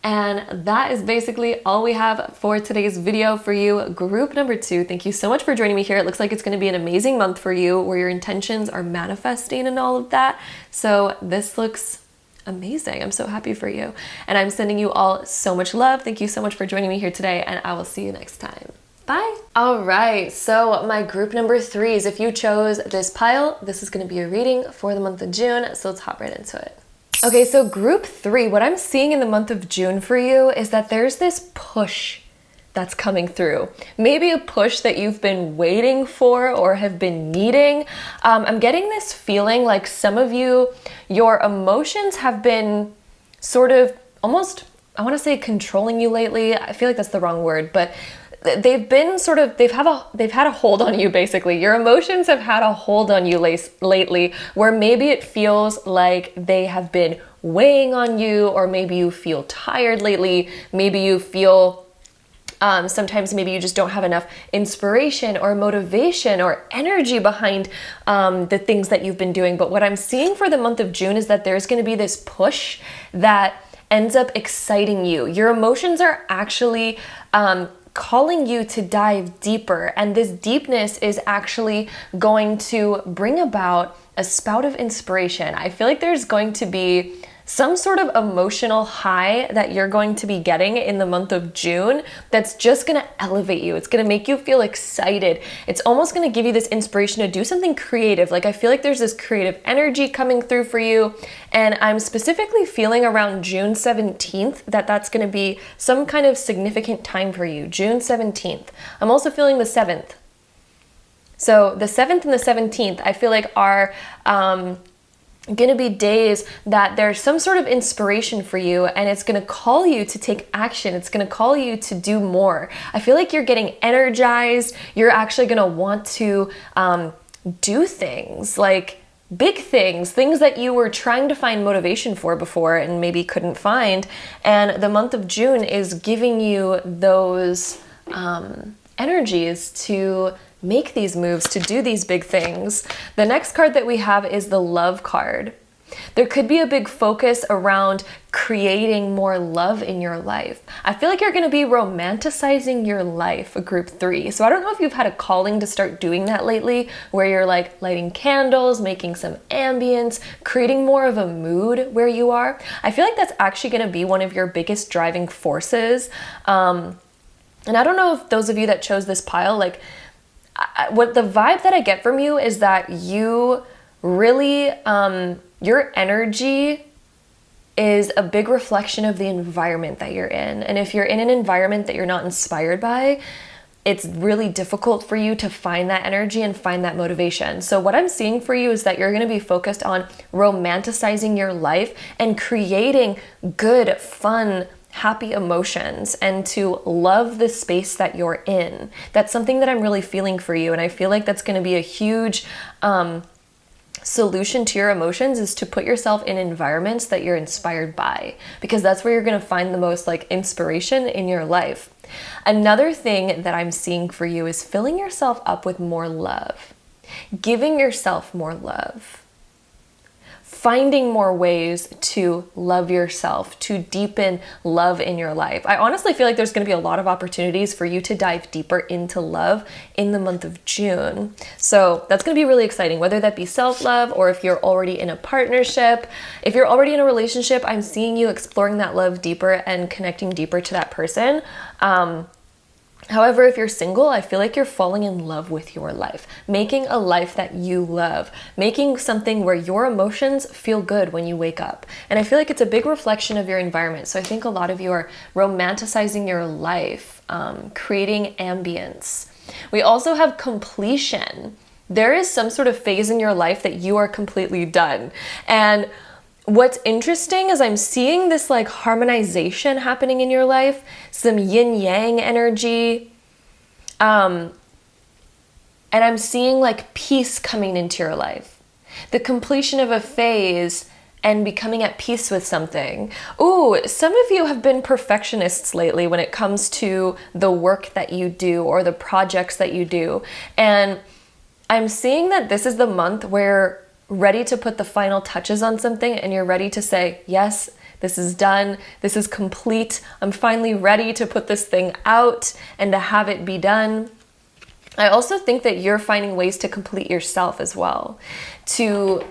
A: And that is basically all we have for today's video for you. Group number 2, thank you so much for joining me here. It looks like it's going to be an amazing month for you where your intentions are manifesting and all of that. So this looks amazing. I'm so happy for you. And I'm sending you all so much love. Thank you so much for joining me here today, and I will see you next time. Bye. All right, so my group number 3s, if you chose this pile, this is going to be a reading for the month of June, so let's hop right into it. Okay, so group 3, what I'm seeing in the month of June for you is that there's this push that's coming through. Maybe a push that you've been waiting for or have been needing. I'm getting this feeling like some of you, your emotions have been sort of almost, I want to say controlling you lately. I feel like that's the wrong word, but they've been sort of, they've had a hold on you basically. Your emotions have had a hold on you lately, where maybe it feels like they have been weighing on you, or maybe you feel tired lately. Maybe you feel sometimes maybe you just don't have enough inspiration or motivation or energy behind the things that you've been doing. But what I'm seeing for the month of June is that there's going to be this push that ends up exciting you. Your emotions are actually calling you to dive deeper, and this deepness is actually going to bring about a spout of inspiration. I feel like there's going to be some sort of emotional high that you're going to be getting in the month of June that's just going to elevate you. It's going to make you feel excited. It's almost going to give you this inspiration to do something creative. Like, I feel like there's this creative energy coming through for you, and I'm specifically feeling around June 17th that that's going to be some kind of significant time for you. June 17th. I'm also feeling the 7th. So the 7th and the 17th, I feel like are going to be days that there's some sort of inspiration for you, and it's going to call you to take action. It's going to call you to do more. I feel like you're getting energized. You're actually going to want to do things, like big things that you were trying to find motivation for before and maybe couldn't find. And the month of June is giving you those energies to make these moves, to do these big things. The next card that we have is the love card. There could be a big focus around creating more love in your life. I feel like you're going to be romanticizing your life, group 3. So I don't know if you've had a calling to start doing that lately, where you're like lighting candles, making some ambience, creating more of a mood where you are. I feel like that's actually going to be one of your biggest driving forces. And I don't know if those of you that chose this pile, like, what the vibe that I get from you is that you really, your energy is a big reflection of the environment that you're in. And if you're in an environment that you're not inspired by, it's really difficult for you to find that energy and find that motivation. So what I'm seeing for you is that you're going to be focused on romanticizing your life and creating good, fun, happy emotions, and to love the space that you're in. That's something that I'm really feeling for you, and I feel like that's going to be a huge solution to your emotions, is to put yourself in environments that you're inspired by, because that's where you're going to find the most like inspiration in your life. Another thing that I'm seeing for you is filling yourself up with more love, giving yourself more love, finding more ways to love yourself, to deepen love in your life. I honestly feel like there's going to be a lot of opportunities for you to dive deeper into love in the month of June. So that's going to be really exciting, whether that be self-love or if you're already in a partnership. If you're already in a relationship, I'm seeing you exploring that love deeper and connecting deeper to that person. However, if you're single, I feel like you're falling in love with your life, making a life that you love, making something where your emotions feel good when you wake up. And I feel like it's a big reflection of your environment. So I think a lot of you are romanticizing your life, creating ambience. We also have completion. There is some sort of phase in your life that you are completely done. And what's interesting is I'm seeing this like harmonization happening in your life, some yin yang energy. And I'm seeing like peace coming into your life. The completion of a phase and becoming at peace with something. Ooh, some of you have been perfectionists lately when it comes to the work that you do or the projects that you do. And I'm seeing that this is the month where ready to put the final touches on something, and you're ready to say, yes, this is done, this is complete, I'm finally ready to put this thing out and to have it be done. I also think that you're finding ways to complete yourself as well, to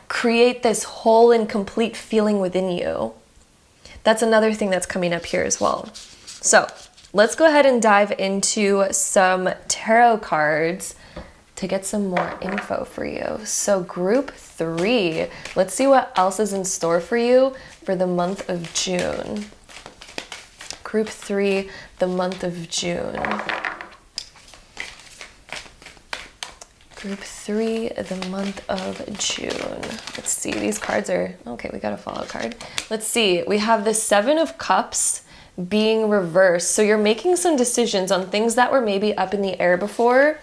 A: create this whole and complete feeling within you. That's another thing that's coming up here as well. So let's go ahead and dive into some tarot cards to get some more info for you. So group 3, let's see what else is in store for you for the month of June. Group 3, the month of June. Group 3, the month of June. Let's see, these cards are, okay, we got a fallout card. Let's see, we have the 7 of Cups being reversed. So you're making some decisions on things that were maybe up in the air before.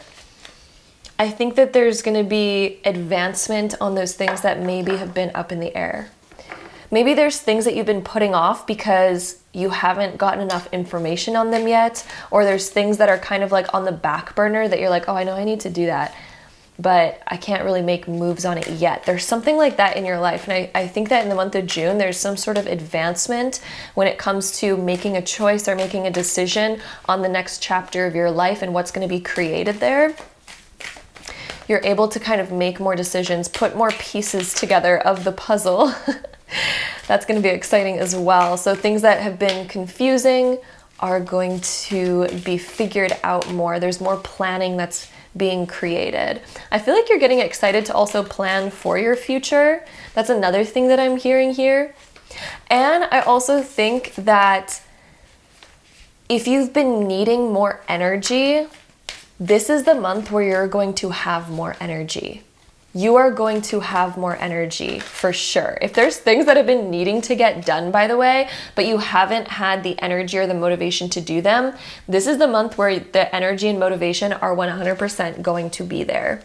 A: I think that there's going to be advancement on those things that maybe have been up in the air. Maybe there's things that you've been putting off because you haven't gotten enough information on them yet, or there's things that are kind of like on the back burner that you're like, oh, I know I need to do that, but I can't really make moves on it yet. There's something like that in your life. And I think that in the month of June, there's some sort of advancement when it comes to making a choice or making a decision on the next chapter of your life and what's going to be created there. You're able to kind of make more decisions, put more pieces together of the puzzle. That's going to be exciting as well. So things that have been confusing are going to be figured out more. There's more planning that's being created. I feel like you're getting excited to also plan for your future. That's another thing that I'm hearing here. And I also think that if you've been needing more energy, this is the month where you're going to have more energy. You are going to have more energy for sure. If there's things that have been needing to get done, by the way, but you haven't had the energy or the motivation to do them, this is the month where the energy and motivation are 100% going to be there.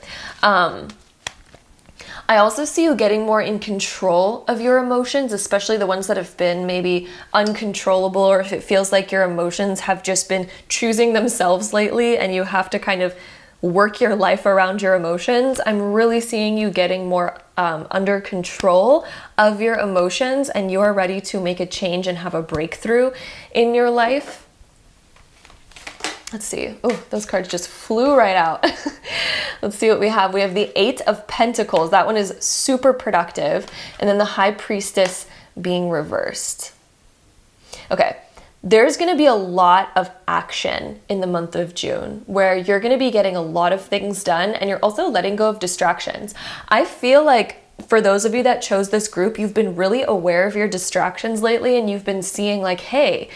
A: I also see you getting more in control of your emotions, especially the ones that have been maybe uncontrollable, or if it feels like your emotions have just been choosing themselves lately and you have to kind of work your life around your emotions. I'm really seeing you getting more under control of your emotions, and you're ready to make a change and have a breakthrough in your life. Let's see. Oh, those cards just flew right out. Let's see what we have. We have the 8 of Pentacles. That one is super productive. And then the High Priestess being reversed. Okay. There's going to be a lot of action in the month of June where you're going to be getting a lot of things done, and you're also letting go of distractions. I feel like for those of you that chose this group, you've been really aware of your distractions lately, and you've been seeing like, hey,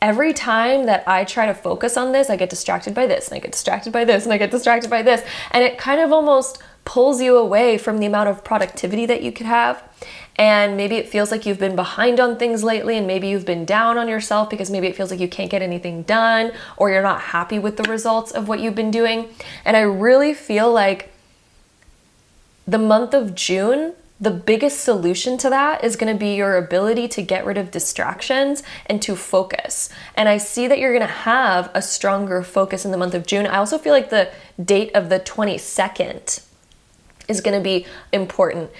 A: every time that I try to focus on this, I get distracted by this, and I get distracted by this, and I get distracted by this. And it kind of almost pulls you away from the amount of productivity that you could have. And maybe it feels like you've been behind on things lately, and maybe you've been down on yourself because maybe it feels like you can't get anything done, or you're not happy with the results of what you've been doing. And I really feel like the month of June, the biggest solution to that is going to be your ability to get rid of distractions and to focus. And I see that you're going to have a stronger focus in the month of June. I also feel like the date of the 22nd is going to be important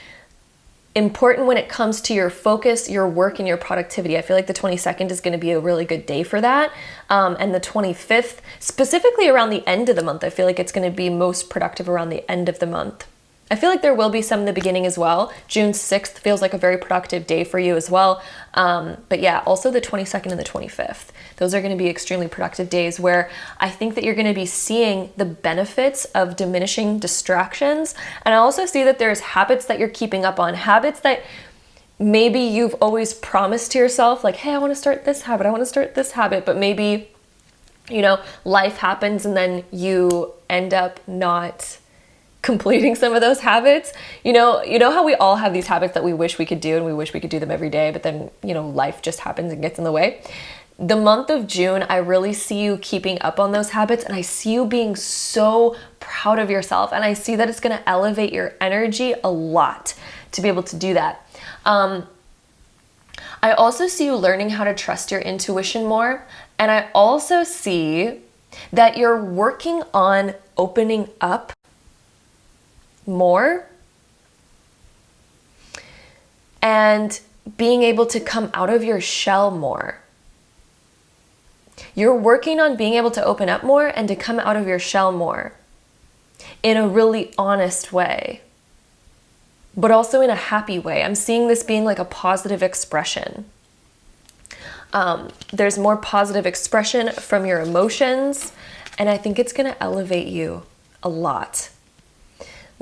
A: when it comes to your focus, your work, and your productivity. I feel like the 22nd is going to be a really good day for that. And the 25th, specifically around the end of the month, I feel like it's going to be most productive around the end of the month. I feel like there will be some in the beginning as well. June 6th feels like a very productive day for you as well. But yeah, also the 22nd and the 25th. Those are going to be extremely productive days where I think that you're going to be seeing the benefits of diminishing distractions. And I also see that there's habits that you're keeping up on, habits that maybe you've always promised to yourself, like, hey, I want to start this habit, I want to start this habit, but maybe, you know, life happens and then you end up not completing some of those habits. You know how we all have these habits that we wish we could do, and we wish we could do them every day, but then, you know, life just happens and gets in the way. The month of June, I really see you keeping up on those habits, and I see you being so proud of yourself, and I see that it's going to elevate your energy a lot to be able to do that. I also see you learning how to trust your intuition more, and I also see that you're working on opening up more and being able to come out of your shell more. You're working on being able to open up more and to come out of your shell more in a really honest way, but also in a happy way. I'm seeing this being like a positive expression. There's more positive expression from your emotions, and I think it's going to elevate you a lot.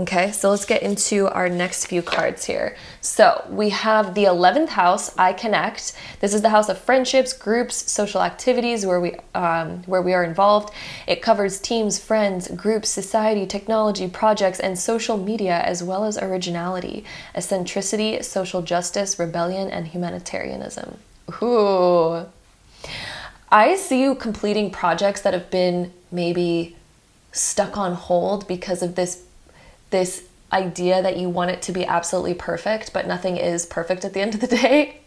A: Okay, so let's get into our next few cards here. So we have the 11th house, I connect. This is the house of friendships, groups, social activities where we are involved. It covers teams, friends, groups, society, technology, projects, and social media, as well as originality, eccentricity, social justice, rebellion, and humanitarianism. Ooh. I see you completing projects that have been maybe stuck on hold because of this idea that you want it to be absolutely perfect, but nothing is perfect at the end of the day.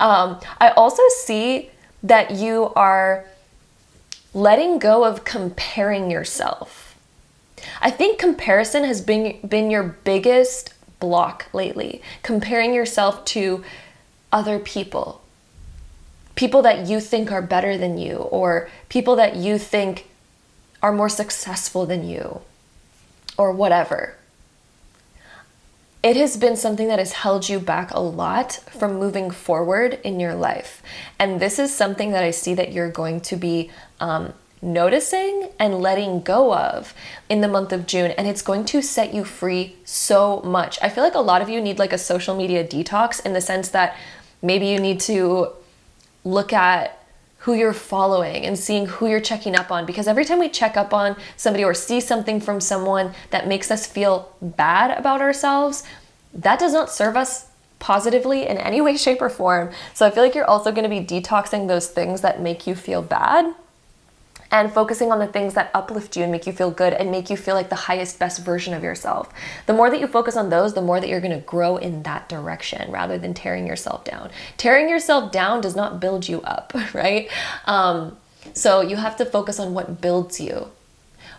A: I also see that you are letting go of comparing yourself. I think comparison has been your biggest block lately. Comparing yourself to other people that you think are better than you, or people that you think are more successful than you, or whatever. It has been something that has held you back a lot from moving forward in your life. And this is something that I see that you're going to be noticing and letting go of in the month of June. And it's going to set you free so much. I feel like a lot of you need like a social media detox, in the sense that maybe you need to look at who you're following and seeing who you're checking up on, because every time we check up on somebody or see something from someone that makes us feel bad about ourselves, that does not serve us positively in any way, shape, or form. So I feel like you're also going to be detoxing those things that make you feel bad, and focusing on the things that uplift you and make you feel good and make you feel like the highest, best version of yourself. The more that you focus on those, the more that you're going to grow in that direction, rather than tearing yourself down. Tearing yourself down does not build you up, right? So you have to focus on what builds you,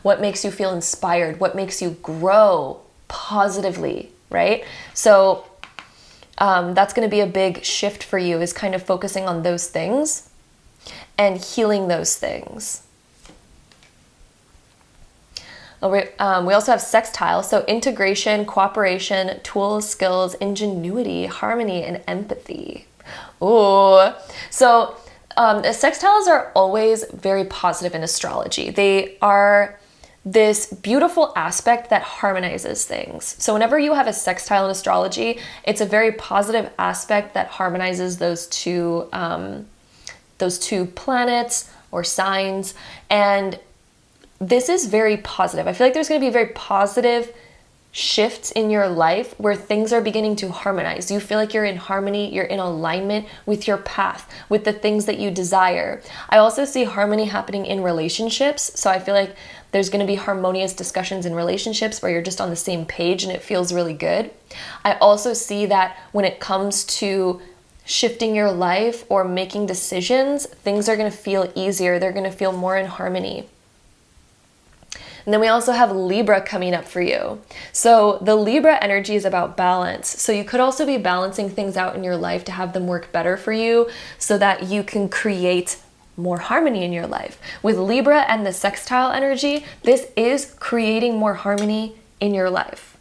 A: what makes you feel inspired, what makes you grow positively, right? So that's going to be a big shift for you, is kind of focusing on those things and healing those things. We also have sextile, so integration, cooperation, tools, skills, ingenuity, harmony, and empathy. Ooh. So sextiles are always very positive in astrology. They are this beautiful aspect that harmonizes things. So whenever you have a sextile in astrology, it's a very positive aspect that harmonizes those two planets or signs. And this is very positive. I feel like there's going to be very positive shifts in your life where things are beginning to harmonize. You feel like you're in harmony, you're in alignment with your path, with the things that you desire. I also see harmony happening in relationships. So I feel like there's going to be harmonious discussions in relationships where you're just on the same page and it feels really good. I also see that when it comes to shifting your life or making decisions, things are going to feel easier. They're going to feel more in harmony. And then we also have Libra coming up for you. So the Libra energy is about balance. So you could also be balancing things out in your life to have them work better for you, so that you can create more harmony in your life. With Libra and the sextile energy, this is creating more harmony in your life.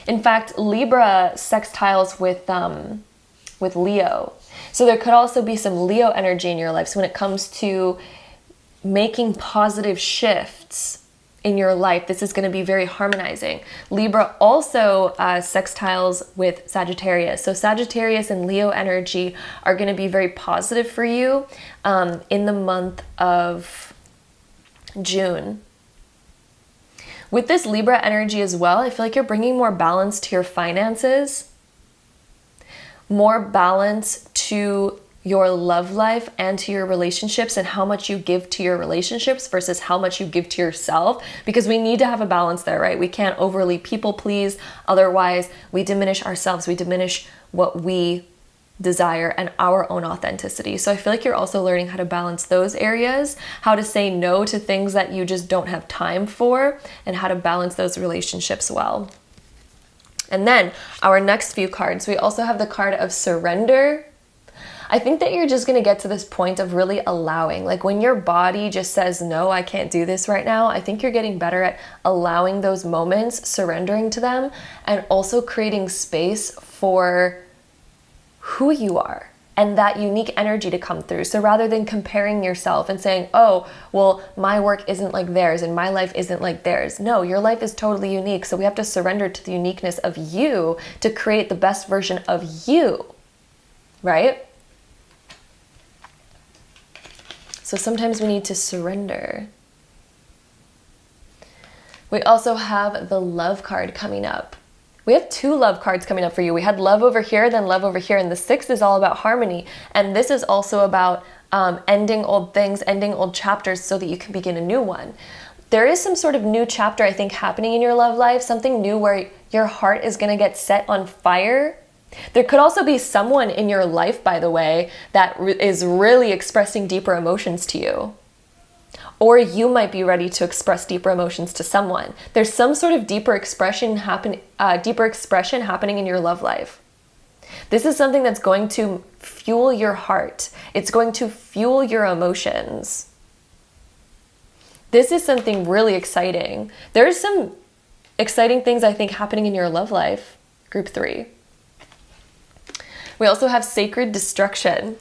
A: In fact, Libra sextiles with Leo. So there could also be some Leo energy in your life. So when it comes to making positive shifts in your life, this is going to be very harmonizing. Libra also sextiles with Sagittarius. So Sagittarius and Leo energy are going to be very positive for you in the month of June. With this Libra energy as well, I feel like you're bringing more balance to your finances, more balance to your love life and to your relationships, and how much you give to your relationships versus how much you give to yourself, because we need to have a balance there, right? We can't overly people please, otherwise we diminish ourselves, we diminish what we desire and our own authenticity. So I feel like you're also learning how to balance those areas, how to say no to things that you just don't have time for, and how to balance those relationships well. And then our next few cards, we also have the card of surrender. I think that you're just going to get to this point of really allowing, like when your body just says, no, I can't do this right now. I think you're getting better at allowing those moments, surrendering to them, and also creating space for who you are. and that unique energy to come through. So rather than comparing yourself and saying, oh, well, my work isn't like theirs and my life isn't like theirs. No, your life is totally unique. So we have to surrender to the uniqueness of you to create the best version of you, right? So sometimes we need to surrender. We also have the love card coming up. We have 2 love cards coming up for you. We had love over here, then love over here, and the 6th is all about harmony. And this is also about ending old things, ending old chapters so that you can begin a new one. There is some sort of new chapter, I think, happening in your love life, something new where your heart is going to get set on fire. There could also be someone in your life, by the way, that is really expressing deeper emotions to you. Or you might be ready to express deeper emotions to someone. There's some sort of deeper expression happening in your love life. This is something that's going to fuel your heart. It's going to fuel your emotions. This is something really exciting. There's some exciting things, I think, happening in your love life, group 3. We also have sacred destruction.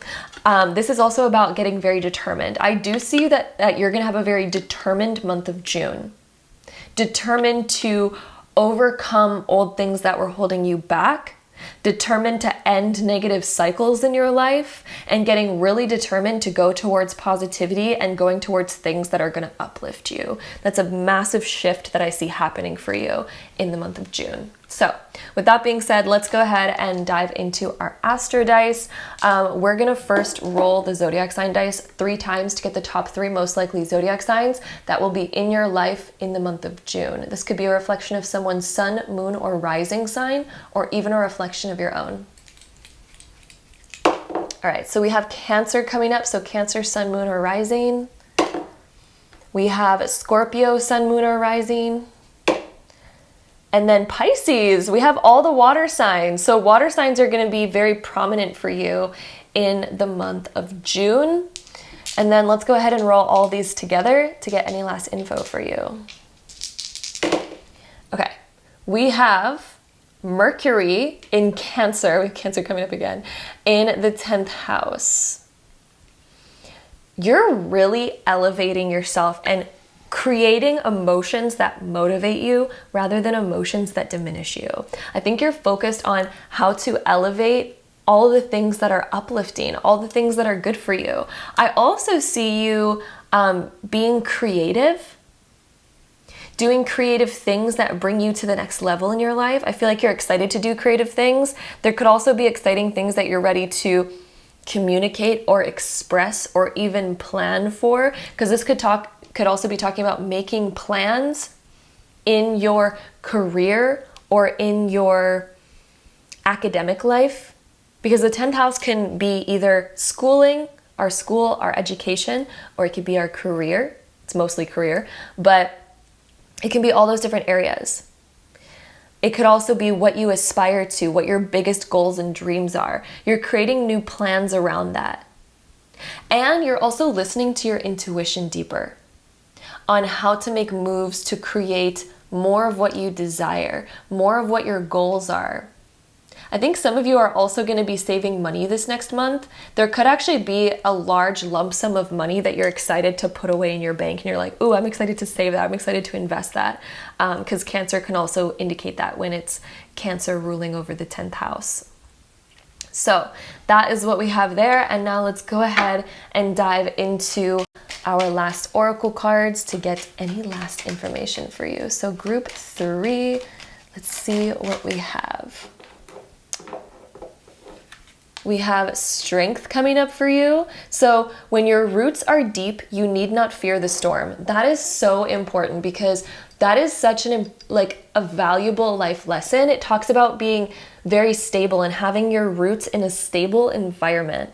A: This is also about getting very determined. I do see that you're going to have a very determined month of June. Determined to overcome old things that were holding you back. Determined to end negative cycles in your life, and getting really determined to go towards positivity and going towards things that are going to uplift you. That's a massive shift that I see happening for you in the month of June. So with that being said, let's go ahead and dive into our Astro dice. We're going to first roll the zodiac sign dice 3 times to get the top 3 most likely zodiac signs that will be in your life in the month of June. This could be a reflection of someone's sun, moon, or rising sign, or even a reflection of your own. All right, so we have Cancer coming up. So Cancer, sun, moon, or rising. We have Scorpio, sun, moon, or rising. And then Pisces, we have all the water signs. So water signs are going to be very prominent for you in the month of June. And then let's go ahead and roll all these together to get any last info for you. Okay, we have Mercury in Cancer, with Cancer coming up again, in the 10th house. You're really elevating yourself and creating emotions that motivate you rather than emotions that diminish you. I think you're focused on how to elevate all the things that are uplifting, all the things that are good for you. I also see you being creative, doing creative things that bring you to the next level in your life. I feel like you're excited to do creative things. There could also be exciting things that you're ready to communicate or express or even plan for, because this could also be talking about making plans in your career or in your academic life, because the 10th house can be either schooling, our school, our education, or it could be our career. It's mostly career, but it can be all those different areas. It could also be what you aspire to, what your biggest goals and dreams are. You're creating new plans around that. And you're also listening to your intuition deeper on how to make moves to create more of what you desire, more of what your goals are. I think some of you are also going to be saving money this next month. There could actually be a large lump sum of money that you're excited to put away in your bank, and you're like, ooh, I'm excited to save that, I'm excited to invest that, because Cancer can also indicate that when it's Cancer ruling over the 10th house. So that is what we have there, and now let's go ahead and dive into our last oracle cards to get any last information for you. So group 3, let's see what we have. We have strength coming up for you. So when your roots are deep, you need not fear the storm. That is so important, because that is such a valuable life lesson. It talks about being very stable and having your roots in a stable environment.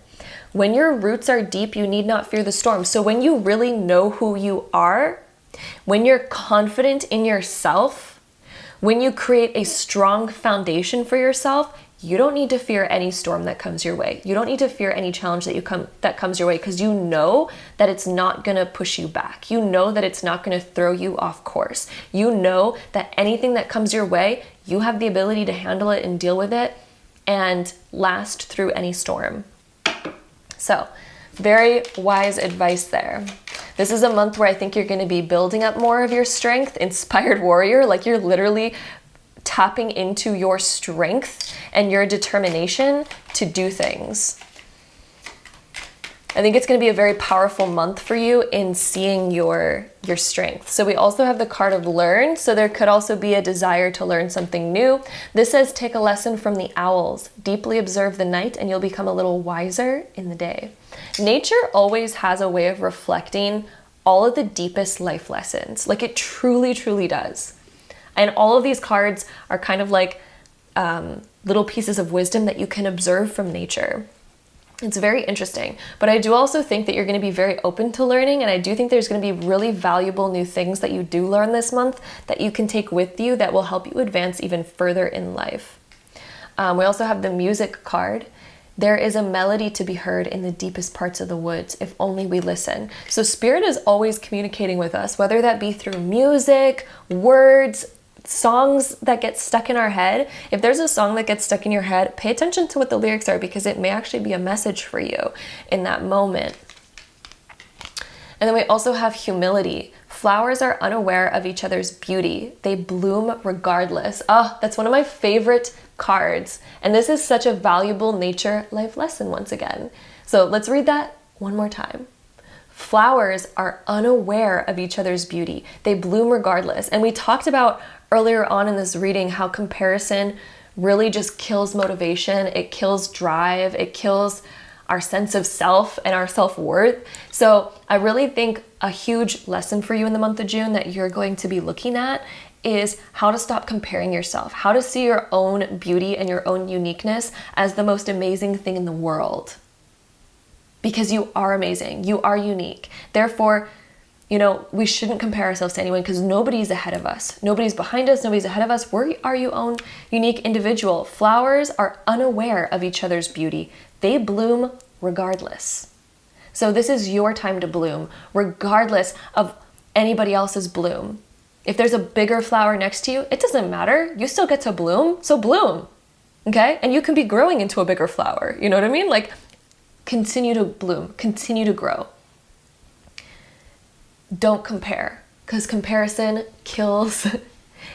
A: When your roots are deep, you need not fear the storm. So when you really know who you are, when you're confident in yourself, when you create a strong foundation for yourself, you don't need to fear any storm that comes your way. You don't need to fear any challenge that comes your way, because you know that it's not going to push you back. You know that it's not going to throw you off course. You know that anything that comes your way, you have the ability to handle it and deal with it and last through any storm. So very wise advice there. This is a month where I think you're going to be building up more of your strength, inspired warrior, like you're literally tapping into your strength and your determination to do things. I think it's going to be a very powerful month for you in seeing your strength. So we also have the card of learn. So there could also be a desire to learn something new. This says take a lesson from the owls. Deeply observe the night and you'll become a little wiser in the day. Nature always has a way of reflecting all of the deepest life lessons. Like it truly, truly does. And all of these cards are kind of like little pieces of wisdom that you can observe from nature. It's very interesting, but I do also think that you're going to be very open to learning, and I do think there's going to be really valuable new things that you do learn this month that you can take with you that will help you advance even further in life. We also have the music card. There is a melody to be heard in the deepest parts of the woods if only we listen. So spirit is always communicating with us, whether that be through music, words, songs that get stuck in our head. If there's a song that gets stuck in your head, pay attention to what the lyrics are because it may actually be a message for you in that moment. And then we also have humility. Flowers are unaware of each other's beauty. They bloom regardless. Oh, that's one of my favorite cards. And this is such a valuable nature life lesson once again. So let's read that one more time. Flowers are unaware of each other's beauty. They bloom regardless. And we talked about earlier on in this reading how comparison really just kills motivation. It kills drive. It kills our sense of self and our self-worth. So I really think a huge lesson for you in the month of June that you're going to be looking at is how to stop comparing yourself, how to see your own beauty and your own uniqueness as the most amazing thing in the world. Because you are amazing, you are unique. Therefore, we shouldn't compare ourselves to anyone because nobody's ahead of us. Nobody's behind us, nobody's ahead of us. We are your own unique individual. Flowers are unaware of each other's beauty. They bloom regardless. So this is your time to bloom, regardless of anybody else's bloom. If there's a bigger flower next to you, it doesn't matter. You still get to bloom, so bloom, okay? And you can be growing into a bigger flower, you know what I mean? Like, continue to bloom, continue to grow. Don't compare, because comparison kills,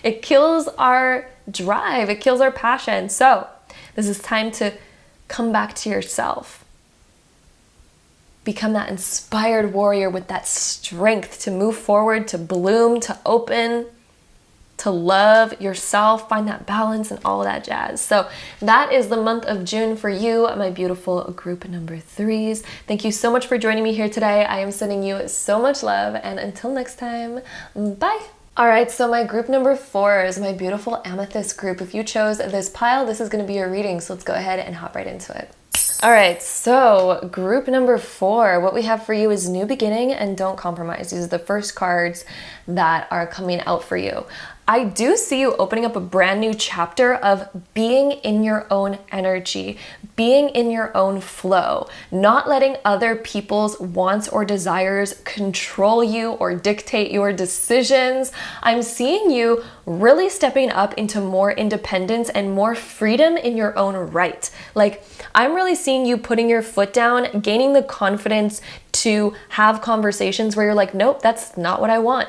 A: it kills our drive, it kills our passion. So this is time to come back to yourself. Become that inspired warrior with that strength to move forward, to bloom, to open, to love yourself, find that balance and all of that jazz. So that is the month of June for you, my beautiful group number 3s. Thank you so much for joining me here today. I am sending you so much love, and until next time, bye. All right, so my group number 4 is my beautiful amethyst group. If you chose this pile, this is going to be your reading, so let's go ahead and hop right into it. All right, so group number 4, what we have for you is new beginning and don't compromise. These are the first cards that are coming out for you. I do see you opening up a brand new chapter of being in your own energy, being in your own flow, not letting other people's wants or desires control you or dictate your decisions. I'm seeing you really stepping up into more independence and more freedom in your own right. Like, I'm really seeing you putting your foot down, gaining the confidence to have conversations where you're like, nope, that's not what I want.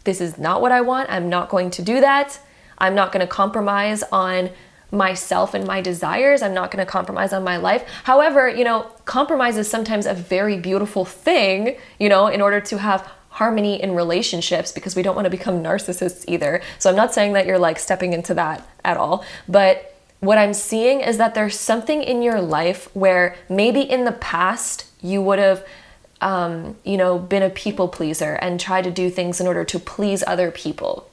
A: This is not what I want. I'm not going to do that. I'm not going to compromise on myself and my desires. I'm not going to compromise on my life. However, compromise is sometimes a very beautiful thing, in order to have harmony in relationships, because we don't want to become narcissists either. So I'm not saying that you're like stepping into that at all, but what I'm seeing is that there's something in your life where maybe in the past you would have been a people pleaser and try to do things in order to please other people.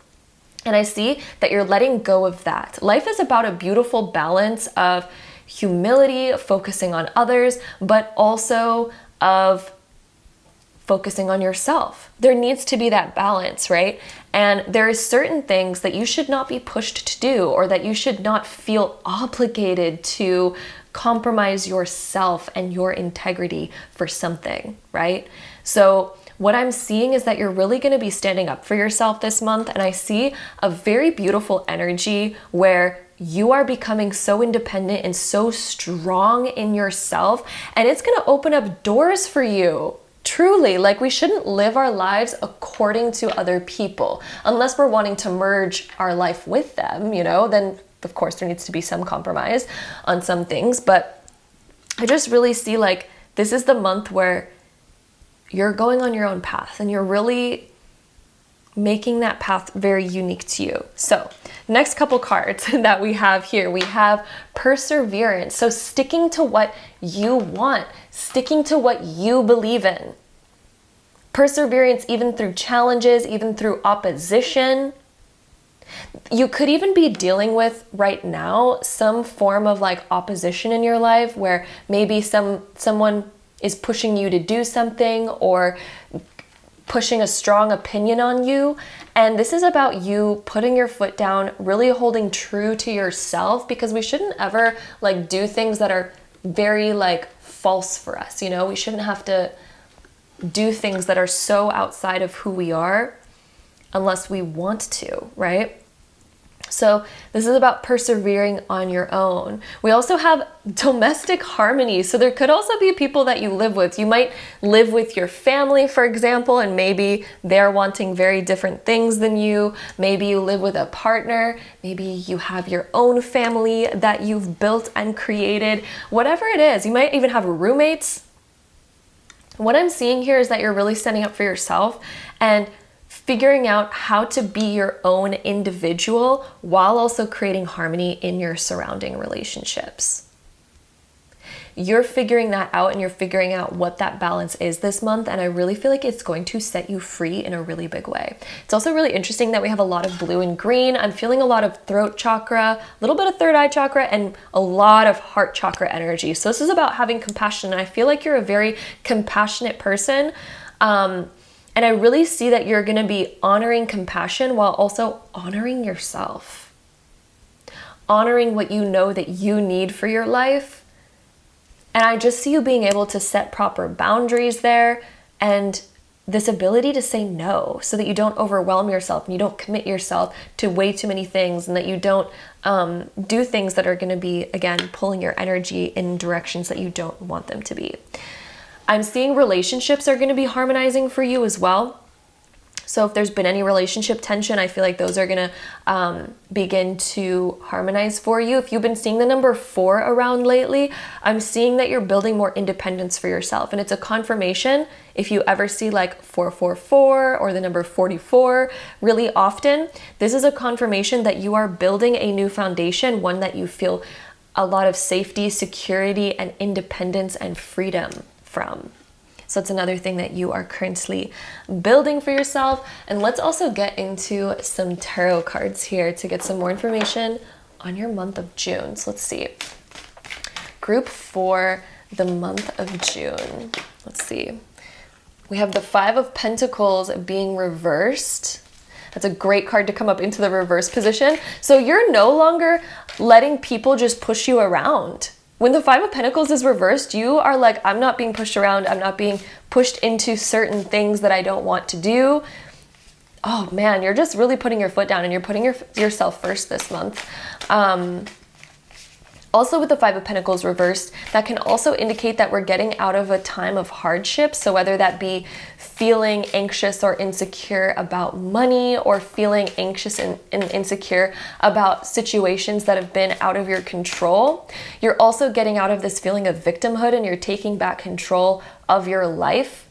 A: And I see that you're letting go of that. Life is about a beautiful balance of humility, focusing on others, but also of focusing on yourself. There needs to be that balance, right? And there is certain things that you should not be pushed to do, or that you should not feel obligated to compromise yourself and your integrity for something, right? So what I'm seeing is that you're really going to be standing up for yourself this month. And I see a very beautiful energy where you are becoming so independent and so strong in yourself. And it's going to open up doors for you. Truly, like, we shouldn't live our lives according to other people unless we're wanting to merge our life with them, you know, then of course there needs to be some compromise on some things. But I just really see like this is the month where you're going on your own path and you're really making that path very unique to you. So next couple cards that we have here, we have perseverance. So sticking to what you want, sticking to what you believe in. Perseverance even through challenges, even through opposition. You could even be dealing with right now some form of like opposition in your life where maybe someone is pushing you to do something or pushing a strong opinion on you. And this is about you putting your foot down, really holding true to yourself, because we shouldn't ever like do things that are very like false for us. You know, we shouldn't have to do things that are so outside of who we are unless we want to, right? So this is about persevering on your own. We also have domestic harmony. So there could also be people that you live with. You might live with your family, for example, and maybe they're wanting very different things than you. Maybe you live with a partner. Maybe you have your own family that you've built and created. Whatever it is, you might even have roommates. What I'm seeing here is that you're really standing up for yourself and figuring out how to be your own individual while also creating harmony in your surrounding relationships. You're figuring that out and you're figuring out what that balance is this month, and I really feel like it's going to set you free in a really big way. It's also really interesting that we have a lot of blue and green. I'm feeling a lot of throat chakra, a little bit of third eye chakra, and a lot of heart chakra energy. So this is about having compassion, and I feel like you're a very compassionate person. And I really see that you're going to be honoring compassion while also honoring yourself. Honoring what you know that you need for your life. And I just see you being able to set proper boundaries there and this ability to say no so that you don't overwhelm yourself and you don't commit yourself to way too many things and that you don't do things that are going to be, again, pulling your energy in directions that you don't want them to be. I'm seeing relationships are going to be harmonizing for you as well. So if there's been any relationship tension, I feel like those are going to begin to harmonize for you. If you've been seeing the number 4 around lately, I'm seeing that you're building more independence for yourself. And it's a confirmation. If you ever see like 444 or the number 44 really often, this is a confirmation that you are building a new foundation, one that you feel a lot of safety, security, and independence and freedom from. So it's another thing that you are currently building for yourself. And let's also get into some tarot cards here to get some more information on your month of June. So let's see. Group for the month of June. Let's see. We have the 5 of Pentacles being reversed. That's a great card to come up into the reverse position. So you're no longer letting people just push you around. When the 5 of Pentacles is reversed, you are like, I'm not being pushed around. I'm not being pushed into certain things that I don't want to do. Oh man, you're just really putting your foot down and you're putting yourself first this month. Also with the 5 of Pentacles reversed, that can also indicate that we're getting out of a time of hardship. So whether that be feeling anxious or insecure about money or feeling anxious and insecure about situations that have been out of your control, you're also getting out of this feeling of victimhood and you're taking back control of your life.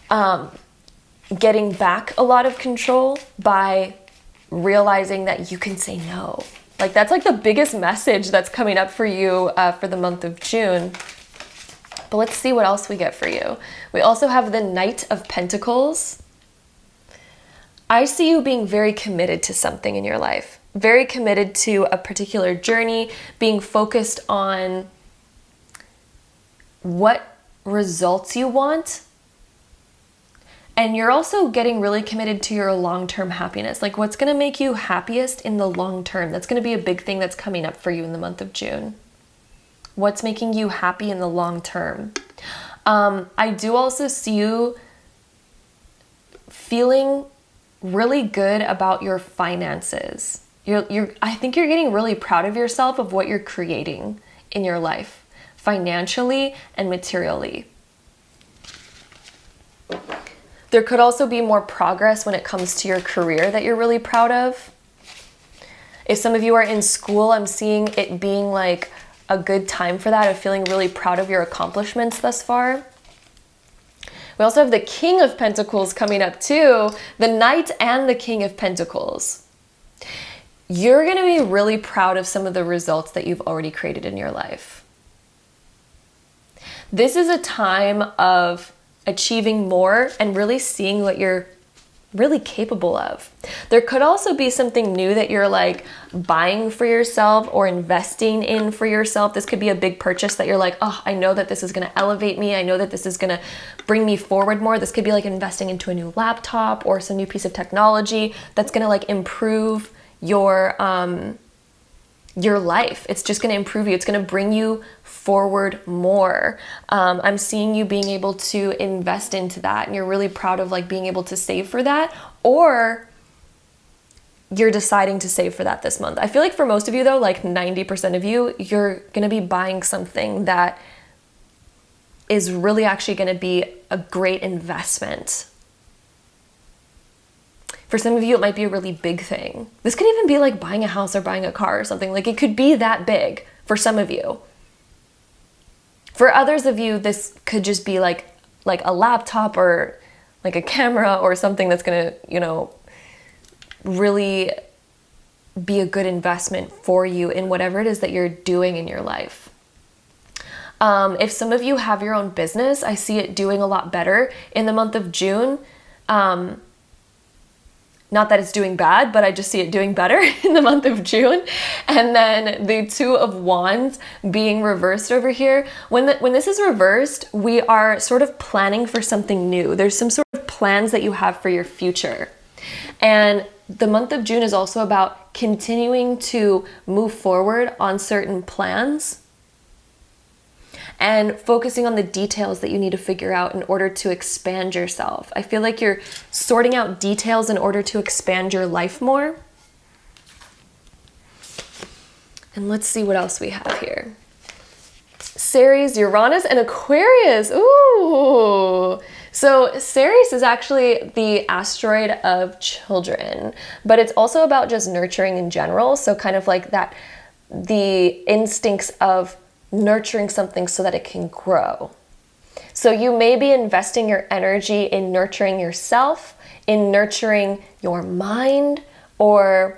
A: Getting back a lot of control by realizing that you can say no. Like that's like the biggest message that's coming up for you for the month of June. But let's see what else we get for you. We also have the Knight of Pentacles. I see you being very committed to something in your life, very committed to a particular journey, being focused on what results you want. And you're also getting really committed to your long-term happiness. Like what's going to make you happiest in the long term? That's going to be a big thing that's coming up for you in the month of June. What's making you happy in the long term? I do also see you feeling really good about your finances. I think you're getting really proud of yourself of what you're creating in your life, financially and materially. There could also be more progress when it comes to your career that you're really proud of. If some of you are in school, I'm seeing it being like a good time for that, of feeling really proud of your accomplishments thus far. We also have the King of Pentacles coming up too, the Knight and the King of Pentacles. You're going to be really proud of some of the results that you've already created in your life. This is a time of achieving more and really seeing what you're really capable of. There could also be something new that you're like buying for yourself or investing in for yourself. This could be a big purchase that you're like, oh, I know that this is going to elevate me. I know that this is going to bring me forward more. This could be like investing into a new laptop or some new piece of technology that's going to like improve your life. It's just going to improve you. It's going to bring you forward more. I'm seeing you being able to invest into that, and you're really proud of like being able to save for that, or you're deciding to save for that this month. I feel like for most of you though, like 90% of you, you're going to be buying something that is really actually going to be a great investment. For some of you, it might be a really big thing. This could even be like buying a house or buying a car or something. Like it could be that big for some of you. For others of you, this could just be like a laptop or like a camera or something that's gonna, really be a good investment for you in whatever it is that you're doing in your life. If some of you have your own business, I see it doing a lot better in the month of June. Not that it's doing bad, but I just see it doing better in the month of June. And then the Two of Wands being reversed over here. When this is reversed, we are sort of planning for something new. There's some sort of plans that you have for your future. And the month of June is also about continuing to move forward on certain plans and focusing on the details that you need to figure out in order to expand yourself. I feel like you're sorting out details in order to expand your life more. And let's see what else we have here. Ceres, Uranus, and Aquarius. Ooh. So Ceres is actually the asteroid of children, but it's also about just nurturing in general. So kind of like that, the instincts of nurturing something so that it can grow. So you may be investing your energy in nurturing yourself, in nurturing your mind, or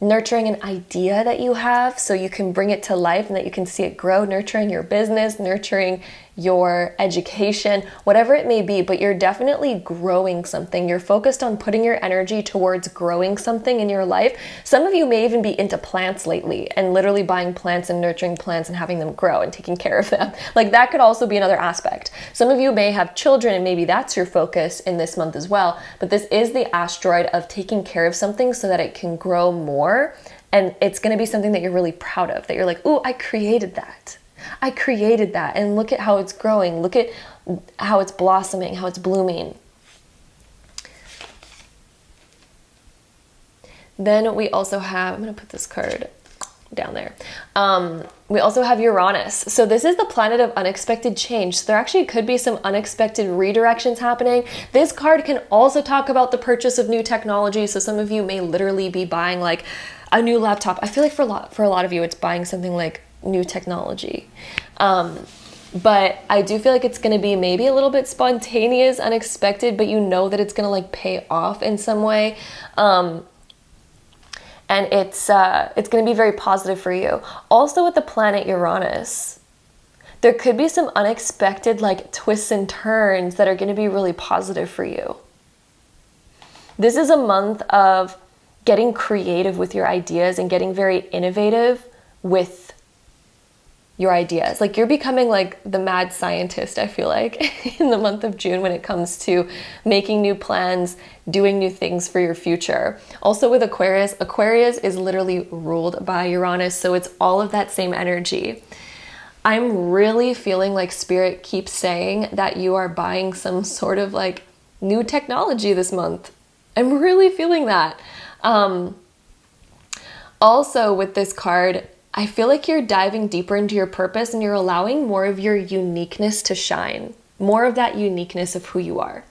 A: nurturing an idea that you have so you can bring it to life and that you can see it grow, nurturing your business, nurturing your education, whatever it may be, but you're definitely growing something. You're focused on putting your energy towards growing something in your life. Some of you may even be into plants lately and literally buying plants and nurturing plants and having them grow and taking care of them. Like that could also be another aspect. Some of you may have children and maybe that's your focus in this month as well, but this is the asteroid of taking care of something so that it can grow more, and it's going to be something that you're really proud of, that you're like, ooh, I created that. I created that, and look at how it's growing. Look at how it's blossoming, how it's blooming. Then we also have, I'm going to put this card down there. We also have Uranus. So this is the planet of unexpected change. So there actually could be some unexpected redirections happening. This card can also talk about the purchase of new technology. So some of you may literally be buying like a new laptop. I feel like for a lot of you, it's buying something like new technology. But I do feel like it's going to be maybe a little bit spontaneous, unexpected, but you know that it's going to like pay off in some way. And it's going to be very positive for you. Also with the planet Uranus, there could be some unexpected like twists and turns that are going to be really positive for you. This is a month of getting creative with your ideas and getting very innovative with your ideas. Like you're becoming like the mad scientist, I feel like, in the month of June when it comes to making new plans, doing new things for your future. Also with Aquarius, Aquarius is literally ruled by Uranus, so it's all of that same energy. I'm really feeling like Spirit keeps saying that you are buying some sort of like new technology this month. I'm really feeling that. Also with this card, I feel like you're diving deeper into your purpose and you're allowing more of your uniqueness to shine, more of that uniqueness of who you are.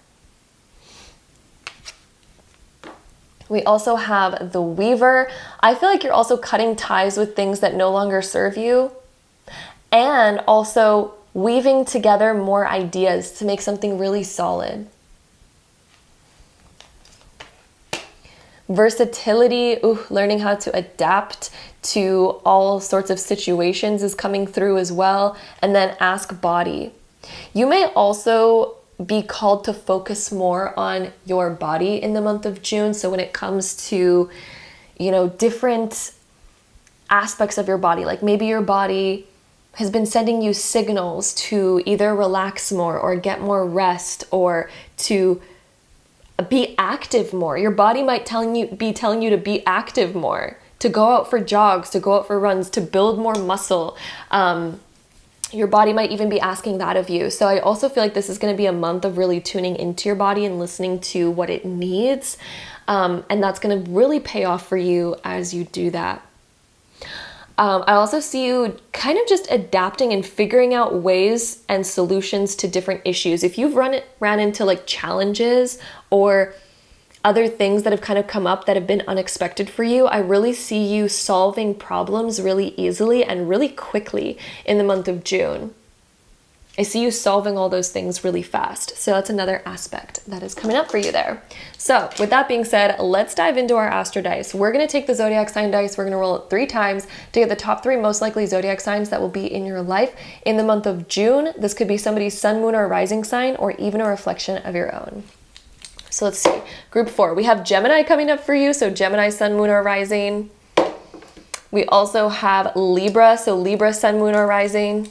A: We also have the Weaver. I feel like you're also cutting ties with things that no longer serve you, and also weaving together more ideas to make something really solid. Versatility, learning how to adapt to all sorts of situations is coming through as well. And then ask body. You may also be called to focus more on your body in the month of June. So when it comes to, different aspects of your body, like maybe your body has been sending you signals to either relax more or get more rest or to be active more. Your body might be telling you to be active more, to go out for jogs, to go out for runs, to build more muscle. Your body might even be asking that of you. So I also feel like this is going to be a month of really tuning into your body and listening to what it needs. And that's going to really pay off for you as you do that. I also see you kind of just adapting and figuring out ways and solutions to different issues. If you've ran into like challenges or other things that have kind of come up that have been unexpected for you, I really see you solving problems really easily and really quickly in the month of June. I see you solving all those things really fast. So that's another aspect that is coming up for you there. So with that being said, let's dive into our Astro Dice. We're going to take the Zodiac sign dice. We're going to roll it 3 times to get the top 3 most likely Zodiac signs that will be in your life in the month of June. This could be somebody's sun, moon, or rising sign, or even a reflection of your own. So let's see. Group 4, we have Gemini coming up for you. So Gemini, sun, moon, or rising. We also have Libra. So Libra, sun, moon, or rising.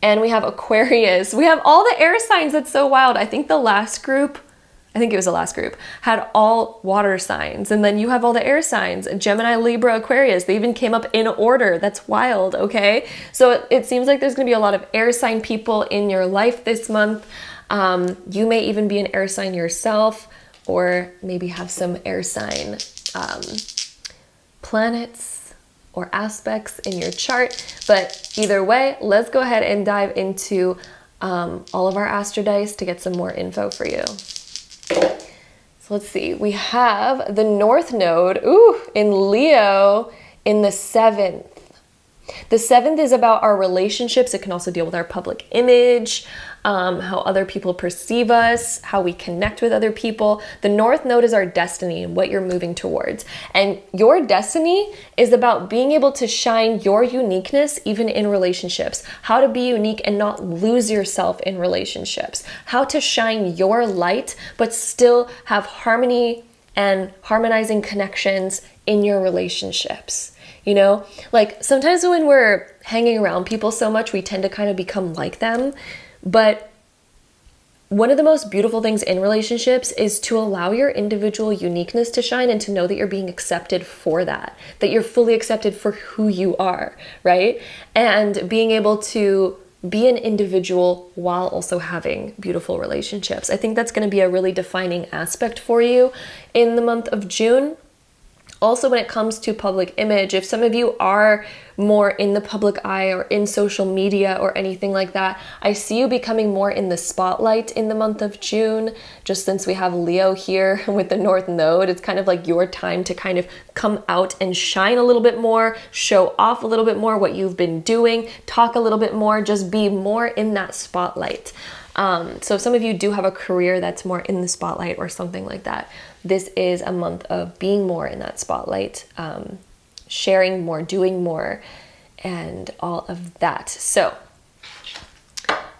A: And we have Aquarius. We have all the air signs. That's so wild. I think it was the last group, had all water signs. And then you have all the air signs. Gemini, Libra, Aquarius. They even came up in order. That's wild, okay? So it seems like there's going to be a lot of air sign people in your life this month. You may even be an air sign yourself, or maybe have some air sign planets or aspects in your chart. But either way, let's go ahead and dive into all of our Astro Dice to get some more info for you. So let's see. We have the North Node in Leo in the 7th. The 7th is about our relationships. It can also deal with our public image, how other people perceive us, how we connect with other people. The North Node is our destiny and what you're moving towards. And your destiny is about being able to shine your uniqueness even in relationships. How to be unique and not lose yourself in relationships. How to shine your light but still have harmony and harmonizing connections in your relationships. Like sometimes when we're hanging around people so much, we tend to kind of become like them. But one of the most beautiful things in relationships is to allow your individual uniqueness to shine and to know that you're being accepted for that you're fully accepted for who you are, right? And being able to be an individual while also having beautiful relationships. I think that's going to be a really defining aspect for you in the month of June. Also, when it comes to public image, if some of you are more in the public eye or in social media or anything like that, I see you becoming more in the spotlight in the month of June. Just since we have Leo here with the North Node, it's kind of like your time to kind of come out and shine a little bit more, show off a little bit more what you've been doing, talk a little bit more, just be more in that spotlight. So if some of you do have a career that's more in the spotlight or something like that, this is a month of being more in that spotlight, sharing more, doing more, and all of that. So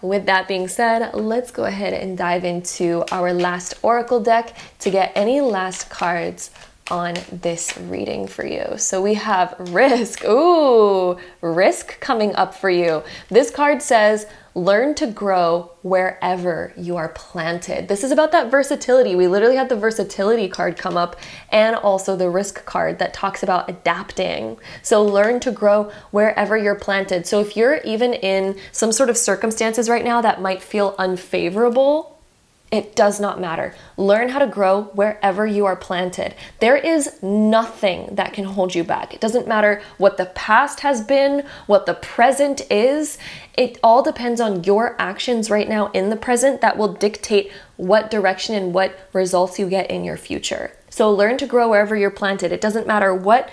A: with that being said, let's go ahead and dive into our last oracle deck to get any last cards on this reading for you. So we have risk. Ooh, risk coming up for you. This card says, learn to grow wherever you are planted. This is about that versatility. We literally had the versatility card come up and also the risk card that talks about adapting. So learn to grow wherever you're planted. So if you're even in some sort of circumstances right now that might feel unfavorable, it does not matter. Learn how to grow wherever you are planted. There is nothing that can hold you back. It doesn't matter what the past has been, what the present is. It all depends on your actions right now in the present that will dictate what direction and what results you get in your future. So learn to grow wherever you're planted. It doesn't matter what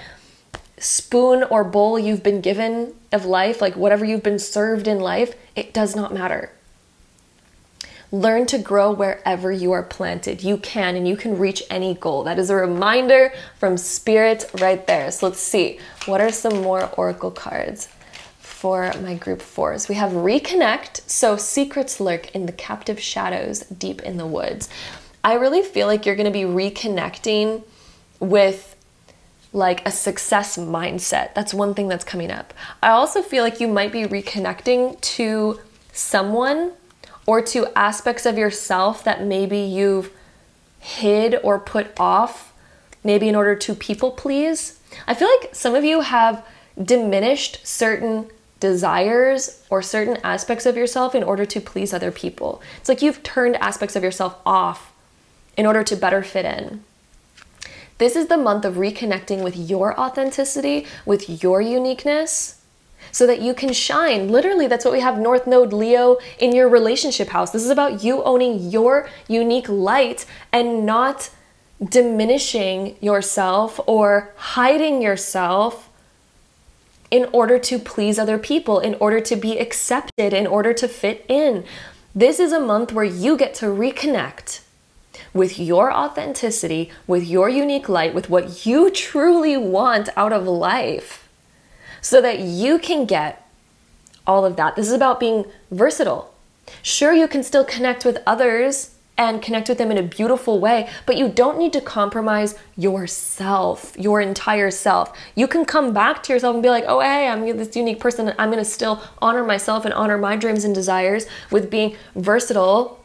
A: spoon or bowl you've been given of life, like whatever you've been served in life, it does not matter. Learn to grow wherever you are planted. You can, and you can reach any goal. That is a reminder from Spirit right there. So let's see. What are some more oracle cards for my group 4s? We have reconnect. So secrets lurk in the captive shadows deep in the woods. I really feel like you're going to be reconnecting with like a success mindset. That's one thing that's coming up. I also feel like you might be reconnecting to someone or to aspects of yourself that maybe you've hid or put off, maybe in order to people please. I feel like some of you have diminished certain desires or certain aspects of yourself in order to please other people. It's like you've turned aspects of yourself off in order to better fit in. This is the month of reconnecting with your authenticity, with your uniqueness, so that you can shine. Literally, that's what we have North Node Leo in your relationship house. This is about you owning your unique light and not diminishing yourself or hiding yourself in order to please other people, in order to be accepted, in order to fit in. This is a month where you get to reconnect with your authenticity, with your unique light, with what you truly want out of life, so that you can get all of that. This is about being versatile. Sure, you can still connect with others and connect with them in a beautiful way, but you don't need to compromise yourself, your entire self. You can come back to yourself and be like, oh, hey, I'm this unique person. I'm going to still honor myself and honor my dreams and desires with being versatile